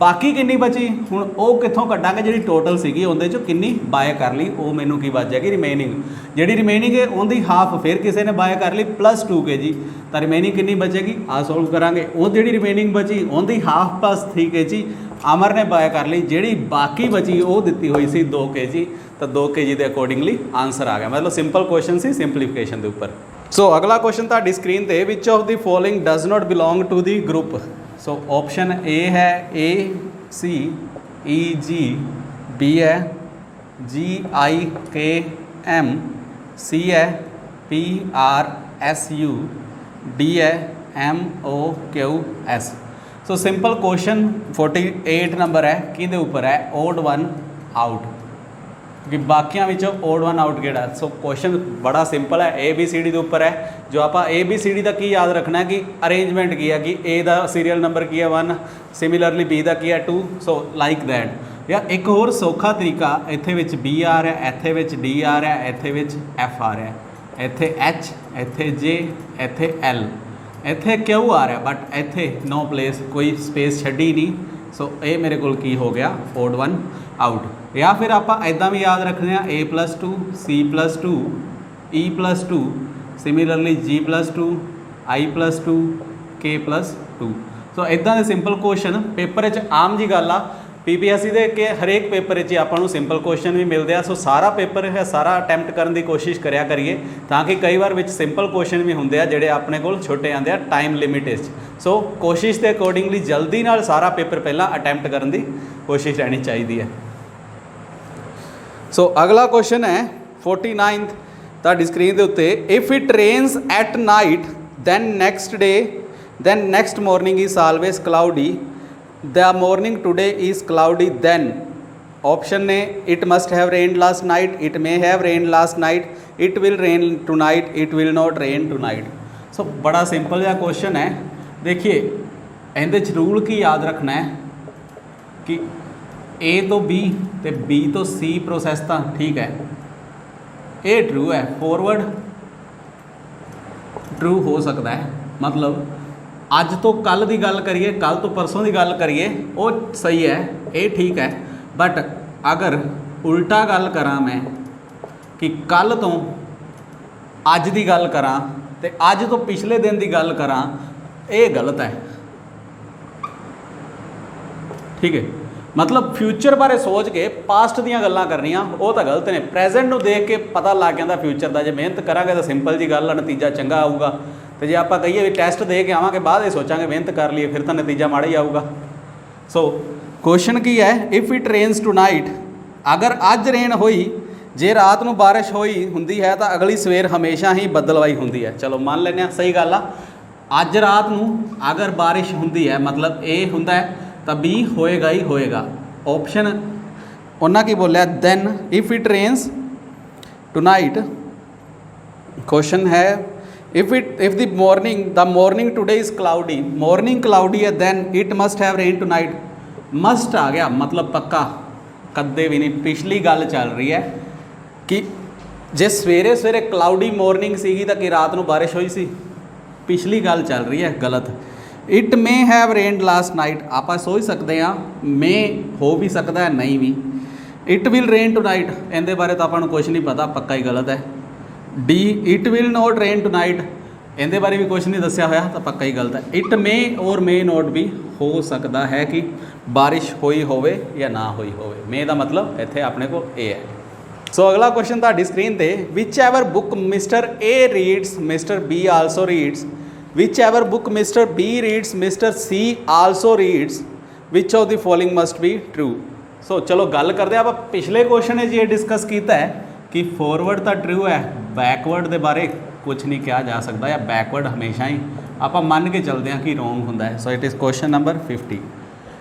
बाकी कितनी बची हुण वो कितों कड्डांगे, जी टोटल सी उनके चों कितनी बाय कर ली वो मैनू की बच जाएगी रिमेनिंग। जी रिमेनिंग है उनकी हाफ फिर किसी ने बाय कर ली प्लस 2 kg, तो रिमेनिंग कितनी बचेगी आ सोल्व करांगे। वो जी रिमेनिंग बची उनकी हाफ प्लस 3 kg अमर ने बाय कर ली, जी बाकी बची वो दी हुई सी 2 kg, तो 2 kg के अकॉर्डिंगली आंसर आ गया। मतलब सिंपल क्वेश्चन सी सिंपलीफिकेशन के उपर। सो अगला क्वेश्चन तुहाडी स्क्रीन पर, which of the following does not belong to the group. So option A है AC EG, B है GIKM, C है PRSU, D है MOQS। So simple question 48 number है कि ऊपर है ओड वन आउट, कि बाकियों ओड वन आउट केड़ा। सो क्वेश्चन बड़ा सिंपल है, ABCD के उपर है। जो आप ABCD का की याद रखना है कि अरेंजमेंट की है कि A का सीरियल नंबर की है 1, सिमिलरली B का की है 2, सो लाइक दैट। या एक होर सौखा तरीका, इत्थे विच B आ रहा है, इत्थे विच D आ रहा है, इत्थे विच F आ रहा है, इत्थे H, इत्थे J, इत्थे L, इत्थे Q आ रहा है, बट इत्थे नो प्लेस, कोई स्पेस छड्डी नहीं। सो ये मेरे को की हो गया ओड वन आउट। या फिर आप इदा भी याद रखने A+2 C+2 E+2, similarly G+2 I+2 K+2। सो इदा के सिंपल क्वेश्चन पेपर आम जी गल आ, PPSC के हरेक पेपर आपको सिंपल क्वेश्चन भी मिलते हैं। सो सारा पेपर है सारा अटैम्प्ट करने की कोशिश करिया करिए, ताकि कई बार विच सिंपल क्वेश्चन भी होंगे आ जोड़े अपने को छोटे आते हैं टाइम लिमिट। सो कोशिश के अकॉर्डिंगली जल्दी नाल सारा पेपर पहला अटैम्प्ट करने की कोशिश रहनी चाहिए है। सो अगला क्वेश्चन है 49th, ਤੁਹਾਡੀ ਸਕਰੀਨ ਦੇ ਉੱਤੇ, if it rains at night then next morning is always cloudy, the morning today is cloudy, then option ने it must have rained last night, it may have rained last night, it will rain tonight, it will not rain tonight। सो बड़ा simple जिहा question है। देखिए इहदे च rule की याद रखना है कि ए तो बी ते बी तो सी प्रोसैस तो ठीक है, ये ट्रू है, फॉरवर्ड ट्रू हो सकता है, मतलब अज तो कल की गल करिए, कल तो परसों की गल करिए, वो सही है, ये ठीक है। बट अगर उल्टा गल करा मैं कि कल तो अज की गल करा ते अज तो पिछले दिन की गल करा, ये गलत है, ठीक है। मतलब फ्यूचर बारे सोच के पास्ट दीयां गल्लां करनियां वो तो गलत ने, प्रेजेंट नूं देख के पता लग जाता फ्यूचर का। जो मेहनत करांगे तो सिंपल जी गल, नतीजा चंगा आऊगा। तो जे आपां कहिए भी टैसट दे के आवांगे बाद ये सोचांगे मेहनत कर लीए, फिर तो नतीजा माड़ा ही आऊगा। सो क्वेश्चन की है, if it rains tonight, अगर अज रेन होई, जे रात नूं बारिश होई हुंदी है तो अगली सवेर हमेशा ही बदलवाई हुंदी है। चलो मान लैंदे आ, सही गल आ। अज रात नूं अगर बारिश हुंदी है मतलब ए हुंदा है तो बी होएगा ही होएगा। ऑप्शन उन्हें की बोलिया, then if it rains tonight, question है if the morning today is cloudy, morning cloudy है, then it must have rain tonight. Must आ गया मतलब पक्का, कदे भी नहीं। पिछली गल चल रही है कि जे सवेरे सवेरे क्लाउडी मॉर्निंग सीगी तो कि रात नूं बारिश हुई सी, पिछली गल चल रही है, गलत। It may have rained last night, आप सोच सकते हैं, मे हो भी सकता है नहीं भी। It will rain tonight, इहदे बारे तो आपको कुछ नहीं पता, पक्का ही गलत है। D it will not rain tonight, इहदे बारे भी कुछ नहीं दस्या होया तो पक्का ही गलत है। इट मे और मे नॉट भी हो सकता है कि बारिश हुई होवे या ना हुई होवे, मे का मतलब इत्थे अपने को ए है। सो अगला क्वेश्चन तुहाडी स्क्रीन ते, whichever book Mister A reads Mister B also reads, whichever book Mister B reads Mister C also reads, which of the following must be true. So चलो गल करते हैं, आप पिछले क्वेश्चन में ये डिस्कस किया है कि फॉरवर्ड तो ट्रू है, बैकवर्ड के बारे कुछ नहीं कहा जा सकता, या बैकवर्ड हमेशा ही आप मन के चलते हैं कि रोंग होंदा है। So it is question number 50।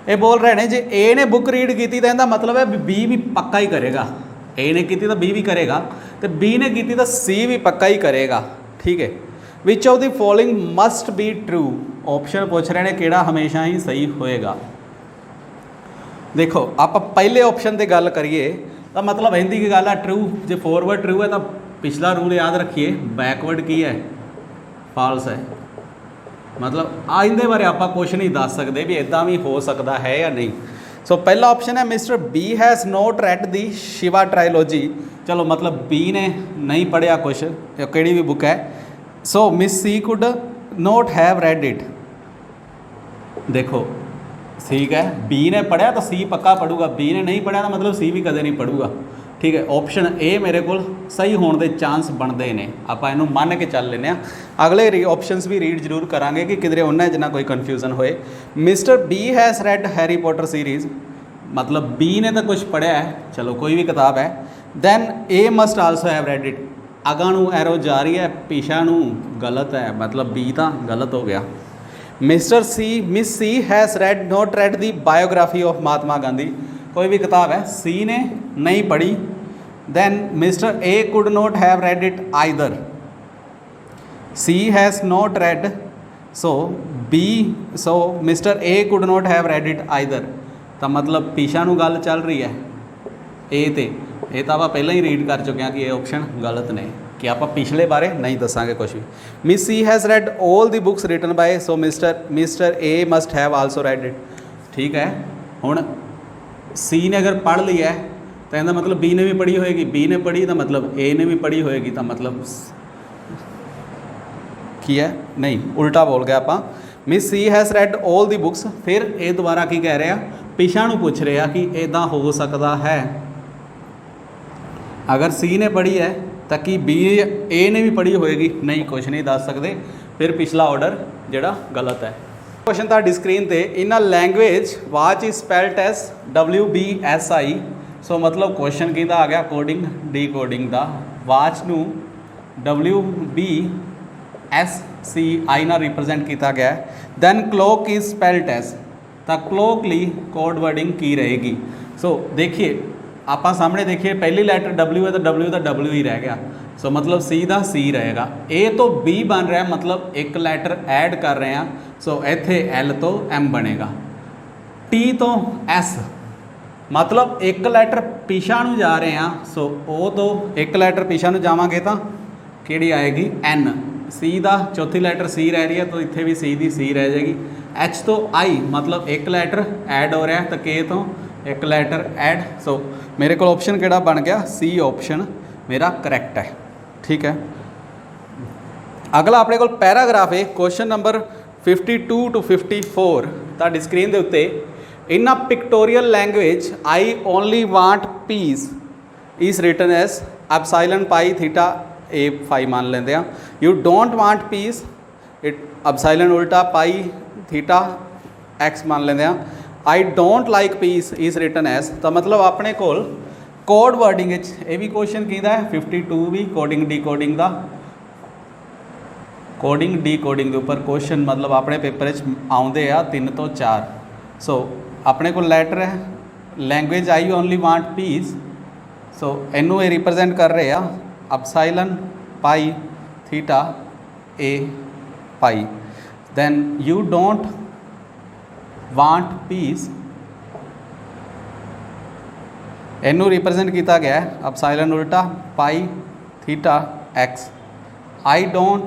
ये बोल रहे हैं जे ए ने बुक रीड की तो इहदा मतलब है बी भी पक्का ही करेगा, ए ने की तो बी भी करेगा, तो बी ने की तो सी भी पक्का ही करेगा, ठीक है। विच of the following must be true, option पूछ रहे हैं किहड़ा हमेशा ही सही होएगा। देखो आप पहले ऑप्शन की गल करिए तो मतलब हिंदी की गल है ट्रू, जो फॉरवर्ड ट्रू है तो पिछला रूल याद रखिए, बैकवर्ड की है फॉल्स है। मतलब इहदे बारे आप कुछ नहीं दस सकते भी इदा भी हो सकता है या नहीं। सो पहला ऑप्शन है mister B has not read the Shiva trilogy, चलो मतलब बी ने नहीं पढ़िया कुछ, केड़ी भी बुक है। So miss C could not have read it, देखो ठीक है, बी ने पढ़िया तो सी पक्का पढ़ूगा, बी ने नहीं पढ़िया तो मतलब सी भी कदे नहीं पढ़ूगा, ठीक है। ऑप्शन ए मेरे को सही होने के चांस बनते हैं, आप इनू मान के चल लें। अगले ऑप्शनस भी रीड जरूर करांगे कि किधरे उन्हें जिन्ना कोई कन्फ्यूजन होए। Mister B has read Harry Potter series, मतलब बी ने तो कुछ पढ़िया है, चलो कोई भी किताब है। Then A must also have read it, अगां नूं एरो जा रही है, पिछा नूं गलत है, मतलब बी तो गलत हो गया। Mister C miss C has read not read the biography of Mahatma Gandhi, कोई भी किताब है, सी ने नहीं पढ़ी। Then Mister A could not have read it either, C has not read, so B, so mister A could not have read it either, तो मतलब पिछा नूं गल चल रही है ए ते, ये तो आप पहले ही रीड कर चुके हैं कि ये ऑप्शन गलत ने, कि आप पिछले बारे नहीं दसांगे कुछ भी। Miss C has read all the books written by, so mister A must have also read it, ठीक है। हुण सी ने अगर पढ़ लिया है तो इसका मतलब बी ने भी पढ़ी होएगी, बी ने पढ़ी तो मतलब ए ने भी पढ़ी होएगी, तो मतलब की है नहीं, उल्टा बोल गया आप। Miss C has read all the books, फिर ये दोबारा की कह रहे हैं, पिछा नूं पूछ रहे हैं कि इदा हो सकता है, अगर सी ने पढ़ी है तो कि बी ए ने भी पढ़ी होएगी, नहीं कुछ नहीं दस सकते, फिर पिछला ऑर्डर जोड़ा गलत है। क्वेश्चन तुहाडी स्क्रीन ते, in a language watch is spelled as WBSI, so मतलब क्वेश्चन किहदा आ गया, कोडिंग डी कोडिंग का। वाच नूं WBSCI ਨਾਲ रिप्रजेंट किया गया है। Then clock is spelled as, तो क्लोक ਲਈ कोड वर्डिंग की रहेगी। सो देखिए आप सामने देखिए पहली लैटर W है तो W का W ही रह गया, सो मतलब C का C रहेगा। A तो B बन रहा है, मतलब एक लैटर ऐड कर रहे हैं, सो इत्थे L तो M बनेगा। T तो S, मतलब एक लैटर पिछा नूं जा रहे हैं, सो O तो एक लैटर पिछा नूं जावांगे तो किहड़ी आएगी N। C का चौथी लैटर C रह रही है, तो इत्थे भी C की C रह जाएगी। H तो I, मतलब एक लैटर ऐड हो रहा है, तो K तो एक लैटर ऐड, सो मेरे को ऑप्शन किहड़ा बन गया, C ऑप्शन मेरा करैक्ट है। ठीक है, अगला अपने को पैराग्राफ है क्वेश्चन नंबर 52 to 54 तुहाडी स्क्रीन के उत्ते। In a pictorial language I only want peace is written as epsilon pi theta A phi मान लेंदे आ। You don't want peace, it epsilon उल्टा पाई थीटा एक्स मान लेंदे आ। I don't like peace is written as, तो मतलब अपने कोल कोड वर्डिंग ये भी क्वेश्चन किहदा है 52 भी कोडिंग डी कोडिंग का, कोडिंग डी कोडिंग के उपर क्वेश्चन मतलब अपने पेपर आउंदे आ 3 तो 4। सो अपने को लैटर है language I only want peace, so इनू ये रिप्रजेंट कर रहे हैं epsilon pi theta A pi. Then you don't want peace, इनू रिप्रजेंट किया गया है एप्सिलॉन उल्टा pi theta X. I don't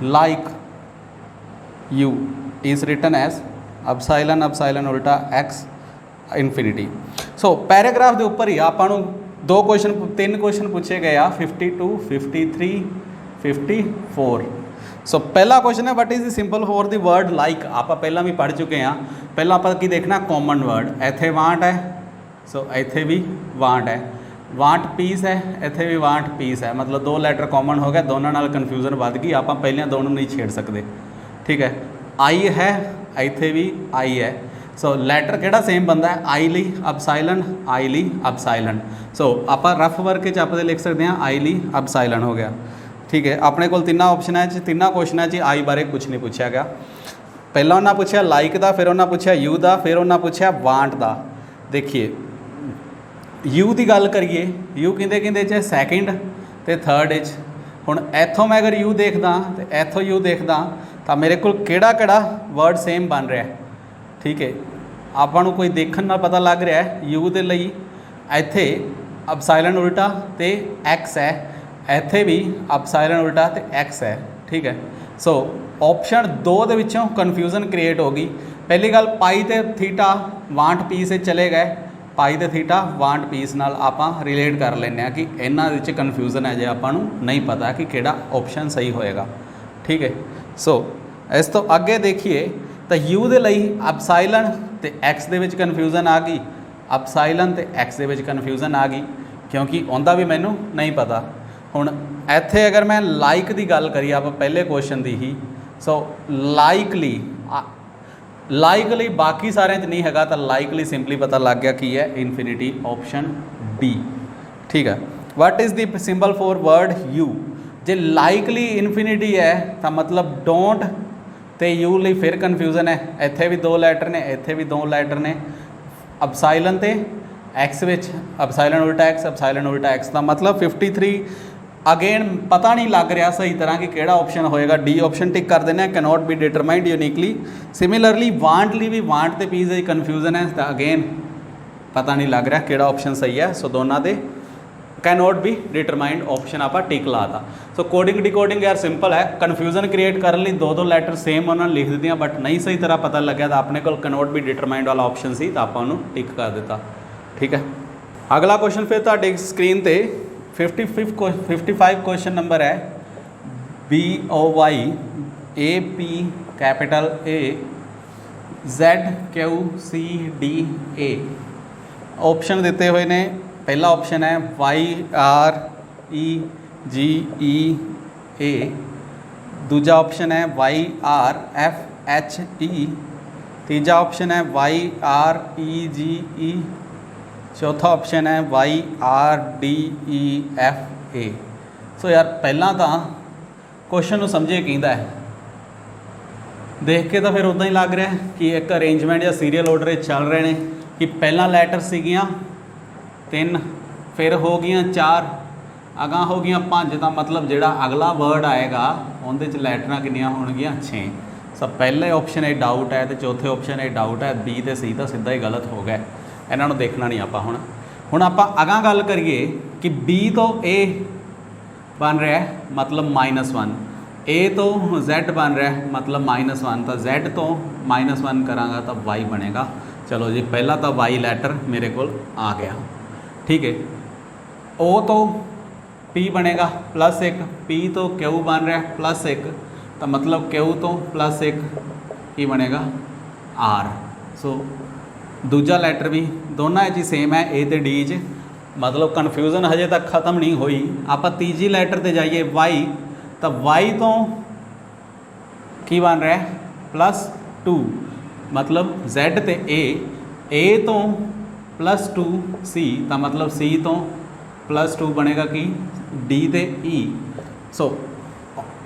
like you is written as epsilon उल्टा एक्स इनफिनिटी। सो पैराग्राफ के उपर ही आपां नूं 3 क्वेश्चन पूछे गए आ 52, 53, 54। सो पहला क्वेश्चन है what is the simple for the word like. आप पहला भी पढ़ चुके हैं, पहला आप की देखना कॉमन वर्ड, इत्थे वांट है, सो इत्थे भी वांट है, वांट पीस है, इत्थे भी वांट पीस है, मतलब 2 लैटर कॉमन हो गए, दोनों नाल कन्फ्यूजन बढ़ गई, आप पहले दोनों नहीं छेड़ सकते। ठीक है, आई है, इत्थे भी आई है, सो लैटर किहड़ा सेम बनता है, आई ली एप्सिलॉन, आई ली एप्सिलॉन। सो आप रफ वर्क आप लिख सकते हैं आई ली एप्सिलॉन हो गया। ठीक है, अपने को 3 ऑप्शन है, 3 क्वेश्चनों च आई बारे कुछ नहीं पूछा गया। पहला उन्हें पूछा लाइक का, फिर उन्हें पूछा यू का, फिर उन्हें पूछा वांट का। देखिए यू की गल करिए, यू किंदे किंदे च सैकेंड तो थर्ड इच। हुण इत्थों मैं अगर यू देखदा तो इत्थों यू देखदा तो मेरे को किहड़ा वर्ड सेम बन रहा है। ठीक है, आपां नूं कोई देखण नाल पता लग रहा है यू दे लई इत्थे एप्सिलॉन उल्टा तो एक्स है, इत्थे भी एप्सिलॉन उल्टा तो एक्स है। ठीक है, सो ऑप्शन 2 दे विचों कन्फ्यूजन क्रिएट हो गई। पहली गल पाई तो थीटा वांट पीस चले गए, पाई तो थीटा वांट पीस नाल आपां रिलेट कर लें कि इन्हां विच कन्फ्यूजन है जे आपां नूं नहीं पता कि किहड़ा ऑप्शन सही होएगा। ठीक है, सो इस तो अगे देखिए तो यू दे लई एप्सिलॉन तो एक्स दे विच कन्फ्यूजन आ गई, एप्सिलॉन तो एक्स दे विच कन्फ्यूजन आ गई क्योंकि उनका भी मैनू नहीं पता। हुण इत्थे अगर मैं लाइक की गल करिए आप पहले क्वेश्चन की ही, सो लाइकली बाकी सारे नहीं हैगा, तो लाइकली सिंपली पता लग गया कि है इनफिनिटी ऑप्शन डी। ठीक है, what is the symbol for word you. J likely infinity है तो मतलब डोंट तो यू ਲਈ फिर कन्फ्यूजन है, इत्थे भी 2 लैटर ने, इत्थे भी 2 लैटर ने, एप्सिलॉन तो एक्स विच एप्सिलॉन उल्टा एक्स, एप्सिलॉन उल्टा एक्स का मतलब 53 अगेन पता नहीं लग रहा सही तरह कि केड़ा ऑप्शन होएगा। डी ऑप्शन टिक कर देना, can not be determined uniquely. Similarly want ली भी वांट तो पीस कन्फ्यूजन है, तो अगेन पता नहीं लग रहा केड़ा ऑप्शन सही है। सो दोनों के can not be determined option आप टिक लाता। सो कोडिंग डिकोडिंग यार सिंपल है, कन्फ्यूजन क्रिएट करने लिए 2 लैटर सेम उन्होंने लिख दी, बट नहीं सही तरह पता लग्या तो अपने को कैन नॉट बी डिटरमाइंड वाला ऑप्शन सी, तो आप उन्होंने टिक कर दिता। ठीक है, अगला क्वेश्चन फिर तुहाडी स्क्रीन पर 55 क्वेश्चन नंबर है BOY AP capital A ZQCDA। Option दिते हुए ने, पहला ऑप्शन है YREGEA, दूजा ऑप्शन है YRFHE, तीजा ऑप्शन है YREGE, चौथा ऑप्शन है YRDEFA। सो यार पहला तो क्वेश्चन नूं समझे कींदा है, देख के तो फिर उदा ही लग रहा है कि एक अरेंजमेंट या सीरीयल ऑर्डर चल रहे हैं कि पहला लैटर सीगियां 3, फिर हो गई 4, अगां हो गई 5, तो मतलब जिहड़ा अगला वर्ड आएगा उहदे च लैटरां कितनियां होणगियां 6। सो पहले ऑप्शन ये डाउट है, तो चौथे ऑप्शन ये डाउट है, बी तो सी तो सीधा ही गलत हो गया। इन्हां नूं देखना नहीं आपां हुण आपां अगां गल करिए कि बी तो ए बन रहा है मतलब -1, ए तो Z बन रहा है मतलब -1, तो Z तो -1 करांगा तो Y बनेगा। चलो जी पहला तो Y लैटर मेरे को आ गया, ठीक है। O तो P बनेगा +1, P तो Q बन रहा है +1, तो मतलब Q तो +1 की बनेगा R। सो दूजा लैटर भी दोनों ही सेम है, A तो D च, मतलब कन्फ्यूजन हजे तक ख़त्म नहीं हुई। आप तीजी लैटर पर जाइए Y, तो Y तो की बन रहा है +2, मतलब Z तो A तो +2 C, तो मतलब C तो +2 बनेगा कि D तो E। सो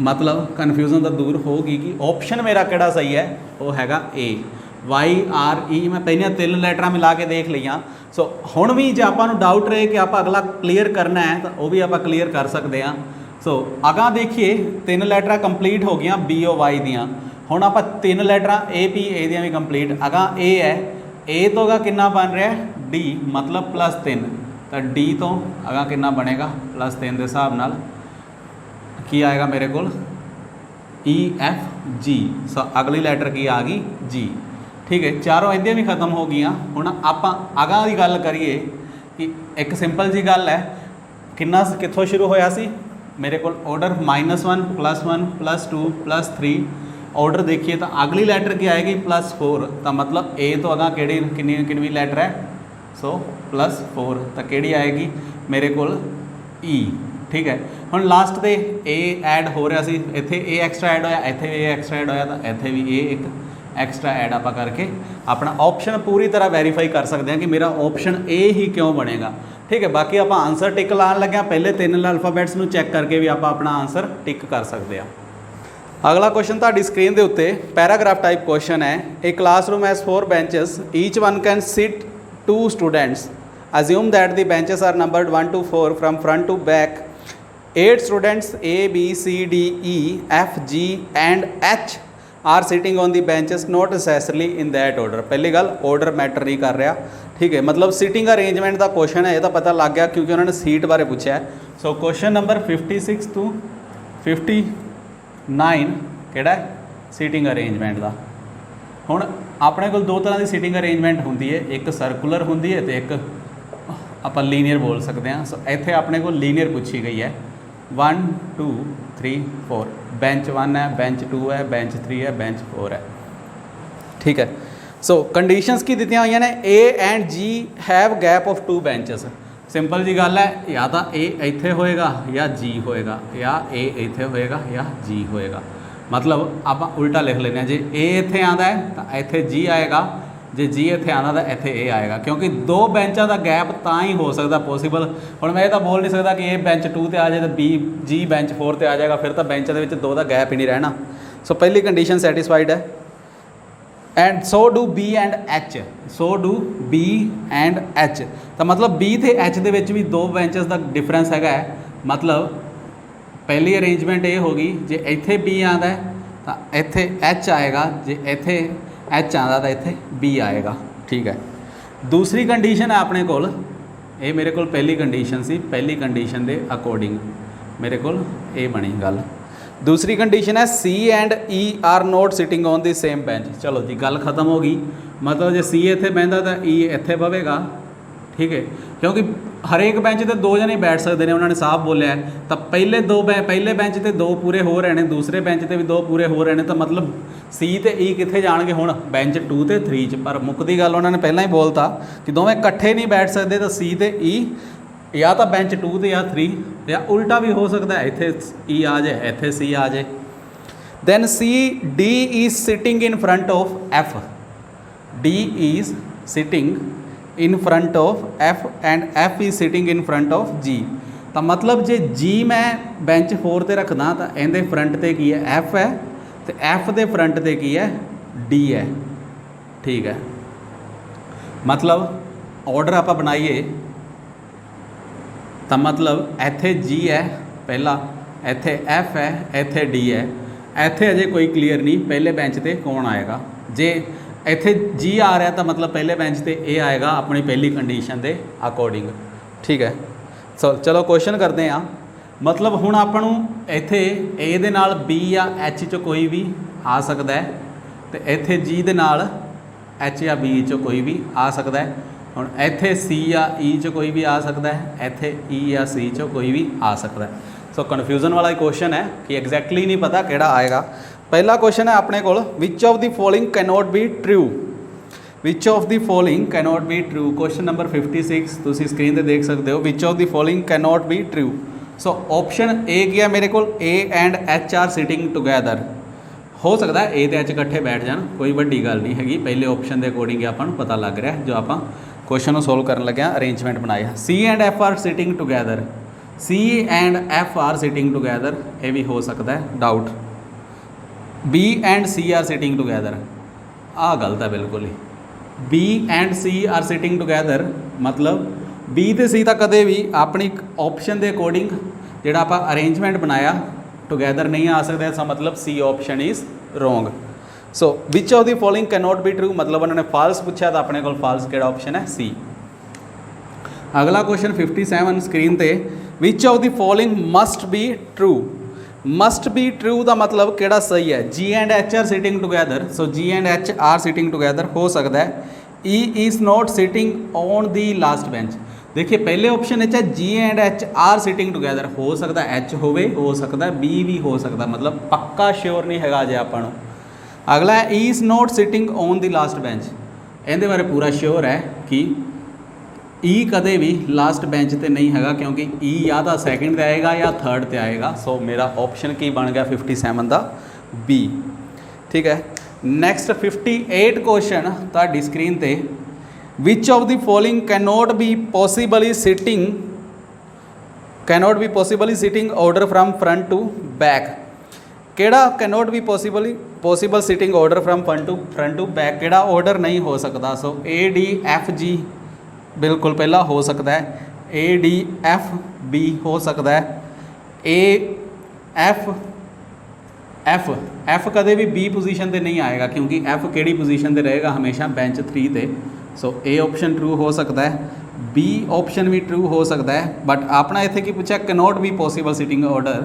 मतलब कन्फ्यूजन तो दूर होगी कि ऑप्शन मेरा किहड़ा सही है, वो हैगा A YRE। मैं पहले 3 लैटर मिला के देख लिया। सो हुण भी जे आपां नूं डाउट रहे कि आप अगला क्लीयर करना है तो वह भी आप क्लीयर कर सकते हैं। सो अगां देखिए 3 लैटर कंप्लीट हो गई BOY दियाँ। हुण आप 3 लैटर APA दियाँ भी कंप्लीट, अगां A है, A तो अगा कितना बन रहा है D मतलब +3, तो D तो अगां कितना बनेगा +3 के हिसाब नाल की आएगा मेरे को EFG। सो अगली लैटर की आ गई G, ठीक है। चारों इहदियां भी खत्म हो गई। हुण आपां अगां दी गल करिए कि एक सिंपल जी गल है, कितना कित्थों शुरू होया सी मेरे को ऑर्डर -1 +1 +2 +3। ऑर्डर देखिए तो अगली लैटर की आएगी +4, तो मतलब A तो अगां कितनी लैटर है, सो +4, तो किहड़ी आएगी मेरे को E, ठीक है। हुण लास्ट ते A ऐड हो रहा सी, इत्थे A एक्स्ट्रा ऐड होया, इत्थे A एक्स्ट्रा ऐड होया, तो इत्थे भी A एक एक्स्ट्रा ऐड आप करके अपना ऑप्शन पूरी तरह वेरीफाई कर सकते हैं कि मेरा ऑप्शन A ही क्यों बनेगा, ठीक है। बाकी आप आंसर टिक लाने लगे पहले 3 अल्फाबैट्स में चैक करके भी आप अपना आंसर टिक कर सकते हैं। अगला क्वेश्चन तुहाडी स्क्रीन के उत्ते पैराग्राफ टाइप क्वेश्चन है। A classroom has 4 benches, each one can sit 2 students। Assume that the benches are numbered 1 to 4 from front to back. 8 students A, B, C, D, E, F, G and H are sitting on the benches, not necessarily in that order। पहली गल order matter नहीं कर रहा, ठीक है। मतलब seating arrangement का question है, ये तो पता लग गया क्योंकि उन्होंने सीट बारे पूछा है। सो क्वेश्चन नंबर 56 to 59 किहड़ा है सीटिंग अरेंजमेंट का। हुण अपने को 2 तरह की सीटिंग अरेंजमेंट होंदी है, एक सर्कुलर होंदी है तो एक आप लीनियर बोल सकते हैं। सो इत्थे अपने को लीनियर पूछी गई है 1 2 3 4। बेंच 1 है, बेंच 2 है, बेंच 3 है, बेंच 4 है, ठीक है। सो कंडीशंस की दित्तियां हुई ने, A and G have gap of 2 benches। Simple जी गल है, या तो A इत्थे होएगा या G होएगा, या A इत्थे होएगा या G होएगा। मतलब आप उल्टा लिख लेने, जे A इत्थे आंदा है तो इत्थे G आएगा, जे G इत्थे आंदा तो इत्थे A आएगा, क्योंकि 2 बेंचों का गैप तां ही हो सकता पॉसीबल। हुण मैं ये तो बोल नहीं सकता कि A बेंच 2 ते आ जाए तो B G बेंच 4 ते आ जाएगा, फिर तो बेंचों के 2 का गैप ही नहीं रहना। सो पहली कंडीशन सैटिस्फाइड है। And so do B and H, so do B and H, तो मतलब B ते H दे विच भी 2 बेंचेस का डिफरेंस हैगा है। मतलब पहली अरेंजमेंट ये होगी, जे इत्थे B आंदा है तो इत्थे H आएगा, जे इत्थे H आंदा तो इत्थे B आएगा, ठीक है। दूसरी कंडीशन है अपने कोल, ये मेरे को पहली कंडीशन सी, पहली कंडीशन के अकॉर्डिंग मेरे को ये बनी गल। दूसरी कंडीशन है C and E are not sitting on the same bench. चलो जी गल खत्म हो गई, मतलब जो C इत्थे बहंदा तो E इत्थे बवेगा, ठीक है। क्योंकि हरेक बेंच ते 2 जने बैठ सकते हैं, उन्होंने साफ बोलिया है। तो पहले पहले बेंच ते 2 पूरे हो रहे हैं, दूसरे बेंच ते भी 2 पूरे हो रहे हैं, तो मतलब C ते E कित्थे जाणगे हुण बेंच 2 ते 3 च। पर मुक्कदी गल उन्होंने पहला ही बोलता कि दोवें इकट्ठे नहीं बैठ सकते, तो C ते E या तो बेंच 2 ते या 3, या उल्टा भी हो सकता है, इत्थे E आ जाए इत्थे C आ जाए। Then C D is sitting in front of F, D is sitting in front of F and F is sitting in front of G। तो मतलब जे जी मैं बेंच 4 ते रखदा तो इहदे फ्रंट ते की है एफ है, तो एफ दे फ्रंट ते की है डी है। ठीक है, मतलब ऑर्डर आप बनाइए तो मतलब इत्थे जी है पहला, इत्थे एफ है, इत्थे डी है, इत्थे अजे कोई क्लीयर नहीं पहले बेंच ते कौन आएगा। जे इत्थे जी आ रहा तो मतलब पहले बेंच ते ए आएगा अपनी पहली कंडीशन के अकॉर्डिंग। ठीक है, सो चलो क्वेश्चन करते हैं। मतलब हुण आपां नूं इत्थे ए दे नाल बी या एच चो कोई भी आ सकता है, तो इत्थे जी दे नाल एच या बी चो कोई भी आ सकता है। हुण इत्थे सी या ई चो कोई भी आ सकता है, इत्थे ई या सी चो कोई भी आ सकता है। सो कन्फ्यूजन वाला क्वेश्चन है कि एग्जैक्टली नहीं पता किहड़ा आएगा। पहला क्वेश्चन है अपने कोल, which of the following can not be true. Which of the following can not be true, question number 56 तुसीं स्क्रीन पर देख सकते हो। Which of the following can not be true. So option A क्या मेरे को, A and H are sitting together. हो सकता है ए तो एच इकट्ठे बैठ जान, कोई वड्डी गल नहीं हैगी, पहले ऑप्शन के अकॉर्डिंग आपां पता लग रहा है जो आप क्वेश्चन को सोल्व करन लगे अरेंजमेंट बनाया। C and F are sitting together, C and F are sitting together, ये भी हो सकता है doubt. B and C are sitting together, आ गलत है बिल्कुल ही। B and C are sitting together मतलब बी तो सी तो कदे भी अपनी ऑप्शन के अकॉर्डिंग जोड़ा आप अरेंजमेंट बनाया टुगैदर नहीं आ सकता, इसका मतलब C option is wrong. So which of the following can not be true, मतलब उन्होंने फाल्स पूछा तो अपने को फाल्स केड़ा ऑप्शन है, सी। अगला क्वेश्चन 57 स्क्रीन पे, which of the following must be true. Must be true का मतलब केड़ा सही है, G and H are sitting together. So G and H are sitting together हो सकता है। E is not sitting on the last bench, देखिए पहले ऑप्शन है G and H are sitting together, हो सकता है एच हो सकता है बी भी हो सकता है, मतलब पक्का श्योर नहीं है जे आपां नूं। अगला है E is not sitting on the last bench, इहदे बारे पूरा श्योर है कि ई कदे भी लास्ट बेंच ते नहीं हैगा, क्योंकि ई या तो सैकेंड ते आएगा या थर्ड ते आएगा। सो मेरा ऑप्शन की बन गया 57 का बी। ठीक है, नैक्सट 58 क्वेश्चन तुहाडी स्क्रीन ते, which of the following can not be possibly sitting order from front to back. केड़ा can not be possible sitting order from front to back, केड़ा ऑर्डर नहीं हो सकता। सो ए डी एफ जी बिल्कुल पहला हो सकता है, ए डी एफ बी हो सकता है, ए एफ एफ एफ कदे भी बी पोजीशन पे नहीं आएगा, क्योंकि एफ केड़ी पोजीशन पे रहेगा हमेशा बेंच 3 ते। सो ए ऑप्शन ट्रू हो सकता है, बी ऑप्शन भी ट्रू हो सकता है, बट अपना इत्थे की पूछा can not be possible sitting order.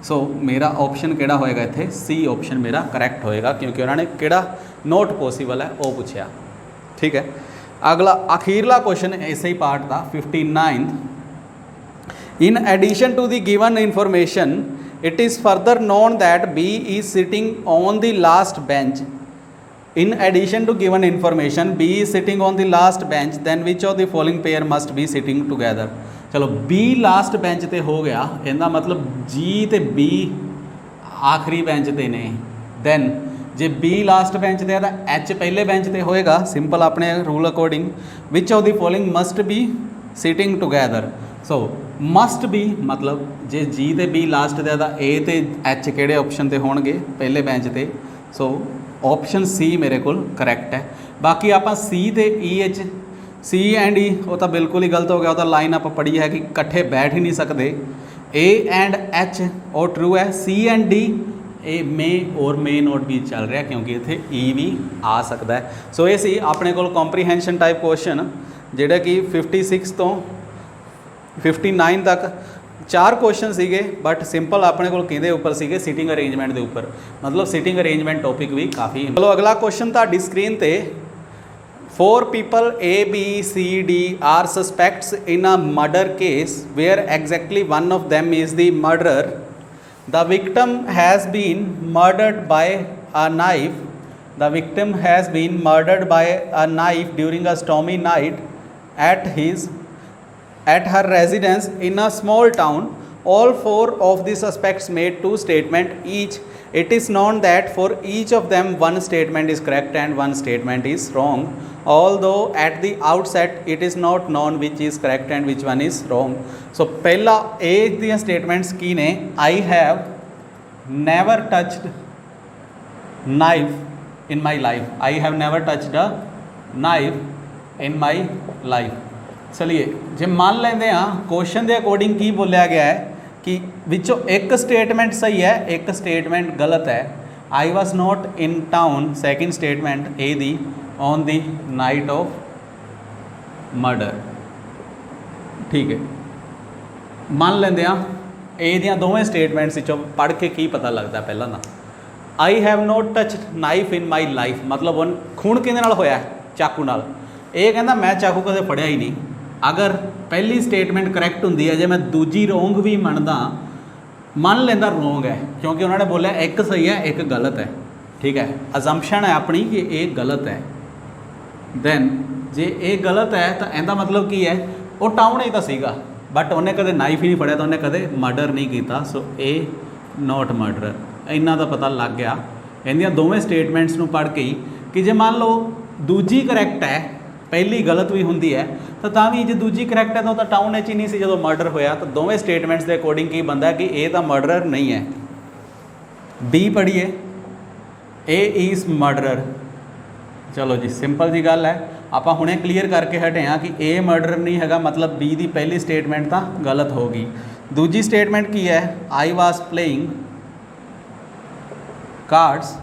So मेरा ऑप्शन केड़ा होएगा इत्थे, सी ऑप्शन मेरा करैक्ट होएगा, क्योंकि उन्होंने केड़ा नॉट पॉसिबल है वो पूछा। ठीक है, अगला आखिरला क्वेश्चन ऐसे ही पार्ट था 59। In addition to the given information it is further known that B is sitting on the last bench. In addition to given information B is sitting on the last bench, then which of the following pair must be sitting together. चलो B last bench ते हो गया, इहदा मतलब जी ते B आखिरी bench ते ने। दैन जे बी लास्ट बेंच ते है तो एच पहले बेंच ते होएगा, सिंपल अपने rule according. Which of the following must be sitting together. So must be मतलब जे जी ते बी लास्ट ते है ए ते एच केड़े ऑप्शन ते होणगे पहले बेंच ते। सो ऑप्शन सी मेरे को करैक्ट है। बाकी आप सी ते ई एच, सी एंड ई वो तो बिल्कुल ही गलत हो गया, वो तो लाइन आप पढ़ी है कि कट्ठे बैठ ही नहीं सकते। ए एंड एच और ट्रू है, सी एंड डी ए मे और मे नॉट भी चल रहा, क्योंकि इत्थे ई भी आ सकता है। सो ये सी अपने को कॉम्प्रीहेंशन टाइप क्वेश्चन जिहड़े कि 56 तो 59 तक 4 क्वेश्चन सीगे, बट सिंपल अपने को किहदे उपर सीगे, सिटिंग अरेंजमेंट के उपर, मतलब सिटिंग अरेंजमेंट टॉपिक भी काफ़ी। चलो अगला क्वेश्चन तुहाडी स्क्रीन ते, 4 people A, B, C, D are suspects in a murder case where exactly one of them is the murderer. The victim has been murdered by a knife. The victim has been murdered by a knife during a stormy night at her residence in a small town. All 4 of the suspects made 2 statements each It is known that for each of them one statement is correct and one statement is wrong, although at the outset it is not known which is correct and which one is wrong. So पहला A ਦੀਆਂ statements ਕੀ ਨੇ? I have never touched knife in my life. I have never touched a knife in my life. चलिए जे मान लेंदे हाँ question के according की बोलिया गया है कि विचों एक स्टेटमेंट सही है एक स्टेटमेंट गलत है. I was not in town, second statement A the, on the night of murder. ठीक है, मान लेंदे हाँ ए दियां दोवें स्टेटमेंट्स विचों पढ़ के की पता लगता पहला ना. I have not touch knife in my life, मतलब उन खून किहदे नाल होया? चाकू नाल. ਇਹ ਕਹਿੰਦਾ मैं चाकू कदे फड़िया ही नहीं. अगर पहली स्टेटमेंट करैक्ट होंदी है, जे मैं दूजी रोंग भी मनदा मन लेंदा रोंग है, क्योंकि उन्होंने बोलिया एक सही है एक गलत है. ठीक है, अजम्पशन है अपनी कि ये गलत है. दैन जे ये गलत है तो इहदा मतलब की है वो टाउन ही तो सीगा, बट उन्हें कदे नाइफ ही नहीं फड़िया, तो उन्हें कदे मर्डर नहीं किया. सो ए नॉट मर्डर. इन्ना का पता लग गया इहदियां दोवें स्टेटमेंट्स नूं पढ़ के ही कि जे मान लो दूजी करैक्ट है पहली गलत भी होंगी है तो भी जो दूजी करैक्ट है तो टाउन ही नहीं सी जो मर्डर होया. तो दोवें स्टेटमेंट्स के अकॉर्डिंग की बनता कि ए तो मर्डरर नहीं है. बी पढ़िए, ए इज़ मर्डरर. चलो जी सिंपल जी गल है, आप हुणे क्लीयर करके हटे हाँ कि ए मर्डरर नहीं है, मतलब बी की पहली स्टेटमेंट तो गलत होगी. दूजी स्टेटमेंट की है? I was playing cards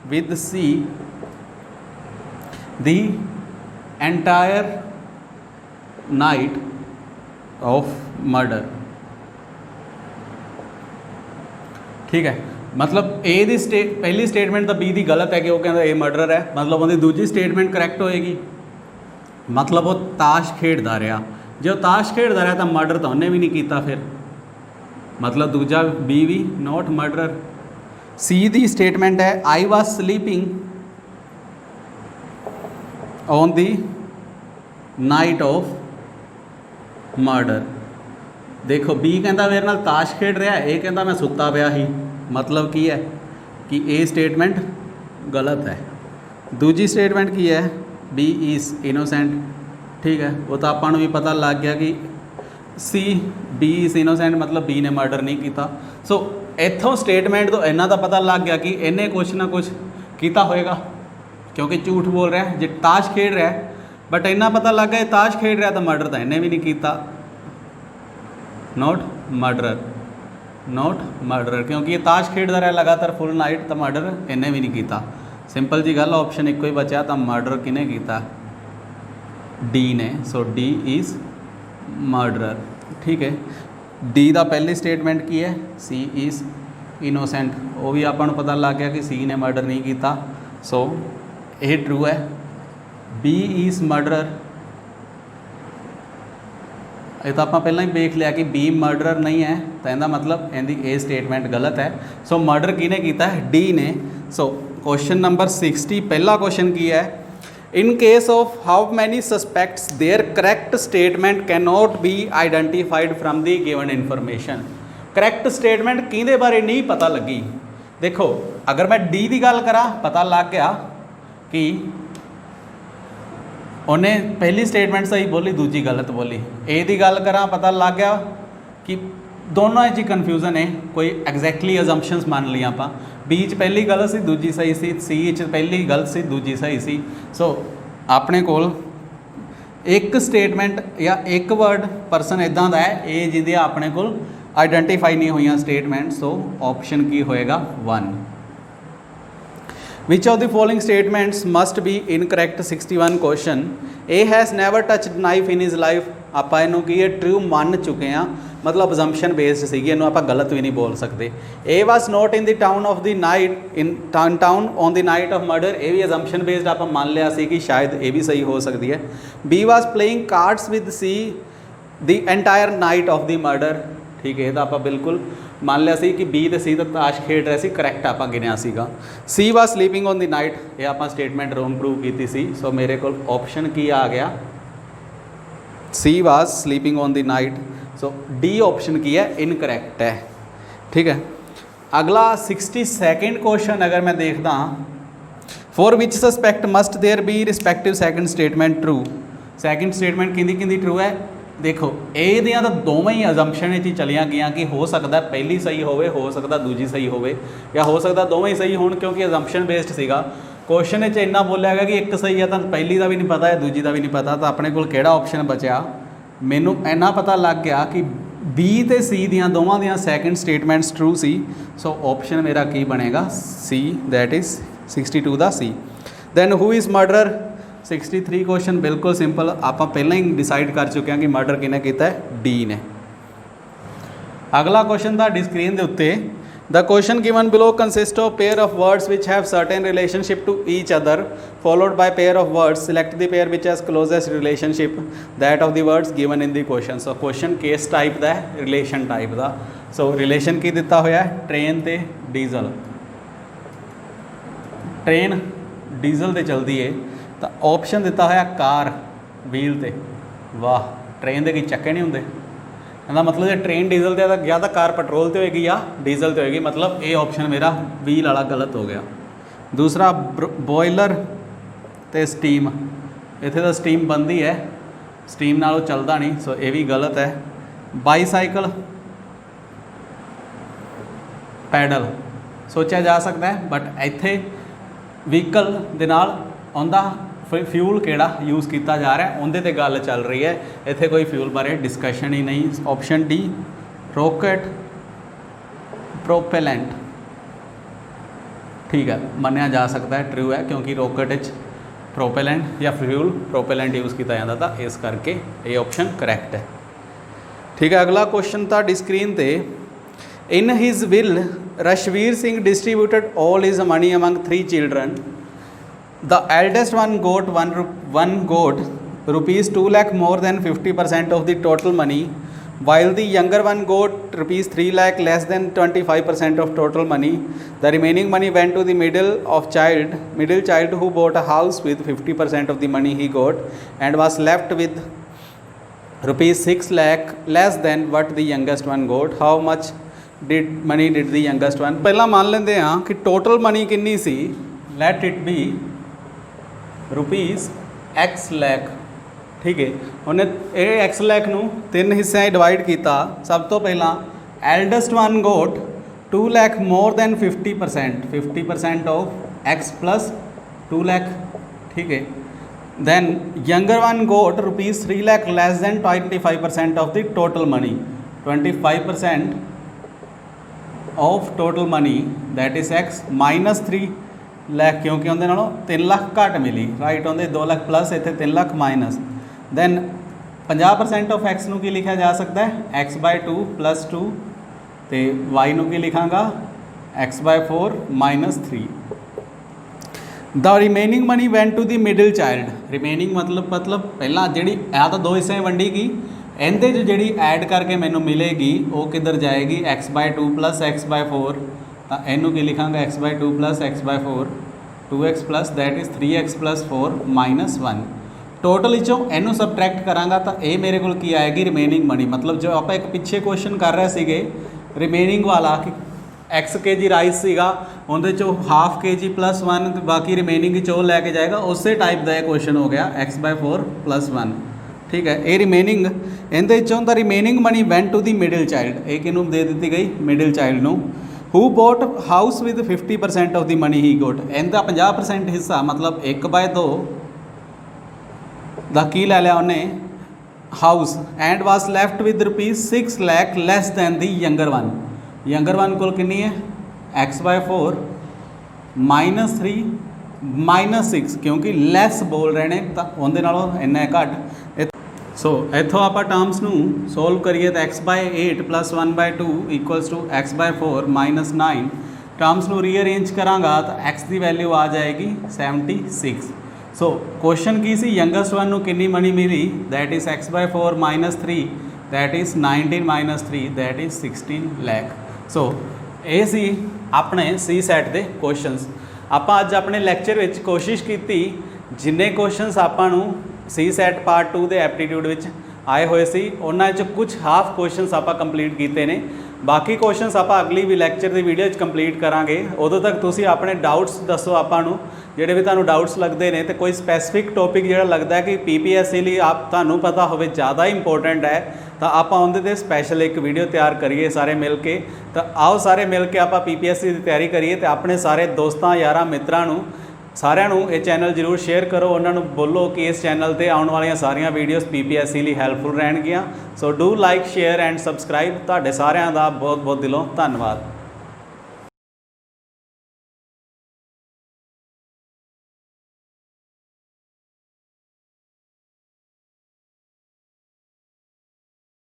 with C the entire night of murder. ठीक है, मतलब ए दी पहली स्टेटमेंट तो बी दी गलत है कि वो कहता ए मर्डर है, मतलब उनकी दूजी स्टेटमेंट करैक्ट होएगी, मतलब वो ताश खेडदा रहा. जो ताश खेडदा रहा तो मर्डर तो उन्हें भी नहीं किया, फिर मतलब दूजा बी भी not murder. C the statement है I was sleeping on the night of murder. देखो बी कहता मेरे नाल ताश खेड रहा है, ए कहता मैं सुता पिया ही, मतलब की है कि ए स्टेटमेंट गलत है. दूजी स्टेटमेंट की है? B is innocent. ठीक है, वो तो आपां नूं भी पता लग गया कि सी बी इज़ इनोसेंट, मतलब बी ने मर्डर नहीं किया. सो इत्थों स्टेटमेंट तो इन्ना तो पता लग गया कि इन्हें कुछ ना कुछ किया होएगा, क्योंकि झूठ बोल रहा है. जो ताश खेड रहा है बट इन्ना पता लग गया ताश खेड रहा तो मर्डर तो इन्हें भी नहीं किया. नॉट मर्डरर, नॉट मर्डरर, क्योंकि ये ताश खेडदा रहा लगातार फुल नाइट, तो मर्डर इन्हें भी नहीं किया. सिंपल जी गल, ऑप्शन एक ही बचा, तो मर्डर किने किया? डी ने. सो डी इज़ मर्डरर. ठीक है, डी का पहली स्टेटमेंट की है? सी इज़ इनोसेंट. वो भी आपको पता लग गया कि सी ने मर्डर नहीं किया. सो ये ट्रू है. बी इज़ मर्डरर, ये तो आप पहला ही देख लिया कि बी मर्डरर नहीं है, तो इसका मतलब इनकी ए स्टेटमेंट गलत है. सो मर्डर किने किया है? डी ने. सो क्वेश्चन नंबर 60 पहला क्वेश्चन की है? In case of how many suspects their correct statement can not be identified from the given information. Correct statement किहदे बारे नहीं पता लगी. देखो अगर मैं डी की गल करा, पता लग गया कि उन्हें पहली स्टेटमेंट सही बोली दूजी गलत बोली. ए की गल करा, पता लग गया कि दोनों च कन्फ्यूजन है, कोई एग्जैक्टली अजम्पशनस मान लिया आप. बी च पहली गलत सी दूजी सही सी, सी च पहली गलत सी दूजी सही सी. सो अपने कोल एक स्टेटमेंट या एक वर्ड परसन इदां दा है ए जिहदे अपने कोल आइडेंटिफाई नहीं हुई स्टेटमेंट. सो ऑप्शन की होएगा 1. Which of the following statements must be incorrect? 61 question. A has never touched knife in his life. आप इनू की ट्रू मान चुके हैं, मतलब assumption based सी, इनू आप गलत भी नहीं बोल सकते. A was not in the town of the night in town on the night of murder. ये भी assumption based आप मान लिया सी कि शायद ये भी सही हो सकती है. B was playing cards with C the entire night of the murder. ठीक है, तो आप बिल्कुल मान लिया सी कि बी तो सी तो ताश खेड रहे सी, करैक्ट आप गिनिया सीगा. She was sleeping on the night, ये आप स्टेटमेंट रोंग प्रूव की सी. सो मेरे को ऑप्शन की आ गया? She was sleeping on the night. So D option की है इनकरैक्ट है. ठीक है, अगला 62nd क्वेश्चन अगर मैं देखदा, for which suspect must there be respective second statement true. Second statement किंदी ट्रू है। देखो ये तो दोवें ही अजम्पशन ही चलिया गई कि हो सकता पहली सही हो सकता दूजी सही हो, या हो सकता दोवें ही सही हो, क्योंकि अजम्पशन बेस्ड सीगा। क्वेश्चन इन्ना बोलिया गया कि एक सही है, तो पहली का भी नहीं पता है दूजी का भी नहीं पता, तो अपने को किहड़ा ऑप्शन बचा। मैनू इन्ना पता लग गया कि बी तो सी दियाँ दोवां दियाँ सैकेंड स्टेटमेंट्स ट्रू सी। सो ऑप्शन मेरा की बनेगा सी, दैट इज़ 62 दा C. Then who is murderer. 63 question बिल्कुल सिंपल, आप पहले ही डिसाइड कर चुके हैं कि मर्डर किने किया है, डी ने। अगला क्वेश्चन तुहाडी स्क्रीन के उत्ते, the question given below consist of pair of words which have certain relationship to each other followed by pair of words, select the pair which has closest relationship that of the words given in the question. So question case type का है, relation type का। सो relation की दिता होया है, train ते diesel. Train diesel ते चलती है, तो ऑप्शन दिता होया कार व्हील ते। वाह, ट्रेन के चक्के नहीं होंगे, कहना मतलब जो ट्रेन डीजल ते या तो कार पेट्रोल ते होएगी या डीजल ते होएगी, मतलब ये ऑप्शन मेरा व्हील वाला गलत हो गया। दूसरा बॉयलर ते स्टीम, इत्थे तो स्टीम बनती है, स्टीम नाल चलता नहीं, सो ये भी गलत है। बाईसाइकिल पैडल सोचा जा सकता है, बट इत्थे व्हीकल दे नाल उनका फ्यूल किहड़ा यूज़ किया जा रहा है उनके ते गल चल रही है, इत्थे कोई फ्यूल बारे डिस्कशन ही नहीं। ऑप्शन डी रॉकेट प्रोपेलेंट, ठीक है, मन्निया जा सकता है, ट्रू है, क्योंकि रॉकेट प्रोपेलेंट या फ्यूल प्रोपेलेंट यूज़ किया जाता था, इस करके ये ऑप्शन करैक्ट है। ठीक है, अगला क्वेश्चन तुहाडी स्क्रीन ते, in his will Rashveer Singh distributed all his money among 3 children. The eldest one got one got rupees 2 lakh more than 50% of the total money, while the younger one got rupees 3 lakh less than 25% of total money. The remaining money went to the middle child who bought a house with 50% of the money he got and was left with rupees 6 lakh less than what the youngest one got. How much money did the youngest one? पहला मान लेंदे हाँ कि total money कितनी सी, let it be rupees X lakh. ठीक है, उन्हें ये X लैख नूं 3 हिस्सों डिवाइड किया। सब तो पहला eldest one got 2 lakh more than 50% of X plus 2 lakh. ठीक है, then younger one got rupees 3 lakh less than 25% of the total money. 25% of total money that is X minus 3 lakh, क्योंकि उनके नालों 3 लाख घट मिली, राइट, उनके 2 लाख प्लस, इतने 3 lakh minus. Then 50% of x नूं की लिखा जा सकता है, x/2 + 2, तो वाई नूं की लिखांगा x/4 - 3। The remaining money went to the middle child. Remaining मतलब पहला जी आ तो 2 हिस्से वंडी गई, इहदे जी ऐड करके मैनू मिलेगी वो किधर जाएगी, x/2 + x/4, तो इनू की लिखांगा x/2 + x/4 2x plus that is 3x + 4 - 1। Total चो इनू सबट्रैक्ट करांगा तो ये मेरे को की आएगी रिमेनिंग मनी। मतलब जो आप एक पिछे क्वेश्चन कर रहे थे रिमेनिंग वाला कि x kg राइस सीगा उनके चो ½ kg + 1 बाकी रिमेनिंग चो लैके जाएगा, उस टाइप का क्वेश्चन हो गया x/4 + 1। ठीक है, ये रिमेनिंग इनके चों the remaining money went to the middle child, ये किनू दे दी गई मिडिल चाइल्ड नू। Who bought house with 50% of the money he got, इनका 50% हिस्सा मतलब 1/2 दा की लै लिया उन्हें हाउस, एंड वास left with rupees 6 lakh less than the younger one. Younger one को कितनी है x/4 -3 -6, क्योंकि लैस बोल रहे हैं तो उनके नालों इन्ना घट। सो इतों आप टर्म्स नू सोल्व करिए तो x/8 + 1/2 = x/4 - 9। टर्म्स नू रीअरेंज करांगा तो x की वैल्यू आ जाएगी 76। सो क्वेश्चन की सी यंगेस्ट वन कितनी मनी मिली, that is x/4 - 3 that is 19 - 3 that is 16 lakh. So ये सी अपने सी सैट के क्वेश्चनस। आप अज अपने लैक्चर में कोशिश की जिन्ने क्वेश्चनस आपां नूं सी सैट पार्ट 2 के एप्टीट्यूड आए हुए सी उन्होंने कुछ हाफ क्वेश्चनस आप कंप्लीट किए हैं। ਬਾਕੀ ਕੁਐਸਚਨਸ ਆਪਾਂ ਅਗਲੀ ਵੀ ਲੈਕਚਰ ਦੀ ਵੀਡੀਓ 'ਚ ਕੰਪਲੀਟ ਕਰਾਂਗੇ। ਉਦੋਂ ਤੱਕ ਤੁਸੀਂ ਆਪਣੇ ਡਾਊਟਸ ਦੱਸੋ ਆਪਾਂ ਨੂੰ, ਜਿਹੜੇ ਵੀ ਤੁਹਾਨੂੰ ਡਾਊਟਸ ਲੱਗਦੇ ਨੇ, ਤੇ ਕੋਈ ਸਪੈਸੀਫਿਕ ਟੌਪਿਕ ਜਿਹੜਾ ਲੱਗਦਾ ਹੈ ਕਿ PPSC ਲਈ ਤੁਹਾਨੂੰ ਪਤਾ ਹੋਵੇ ਜ਼ਿਆਦਾ ਇੰਪੋਰਟੈਂਟ ਹੈ, ਤਾਂ ਆਪਾਂ ਉਹਦੇ 'ਤੇ ਸਪੈਸ਼ਲ ਇੱਕ ਵੀਡੀਓ ਤਿਆਰ ਕਰੀਏ ਸਾਰੇ ਮਿਲ ਕੇ। ਤਾਂ ਆਓ ਸਾਰੇ ਮਿਲ ਕੇ ਆਪਾਂ PPSC ਦੀ ਤਿਆਰੀ ਕਰੀਏ, ਤੇ ਆਪਣੇ ਸਾਰੇ ਦੋਸਤਾਂ ਯਾਰਾਂ ਮਿੱਤਰਾਂ ਨੂੰ ਸਾਰਿਆਂ ਨੂੰ ਇਹ ਚੈਨਲ ਜ਼ਰੂਰ ਸ਼ੇਅਰ ਕਰੋ। ਉਹਨਾਂ ਨੂੰ ਬੋਲੋ ਕਿ ਇਸ ਚੈਨਲ ਤੇ ਆਉਣ ਵਾਲੀਆਂ ਸਾਰੀਆਂ ਵੀਡੀਓਜ਼ PPSC ਲਈ ਹੈਲਪਫੁਲ ਰਹਿਣਗੀਆਂ। ਸੋ do like, share and subscribe. ਤੁਹਾਡੇ ਸਾਰਿਆਂ ਦਾ ਬਹੁਤ ਬਹੁਤ ਦਿਲੋਂ ਧੰਨਵਾਦ।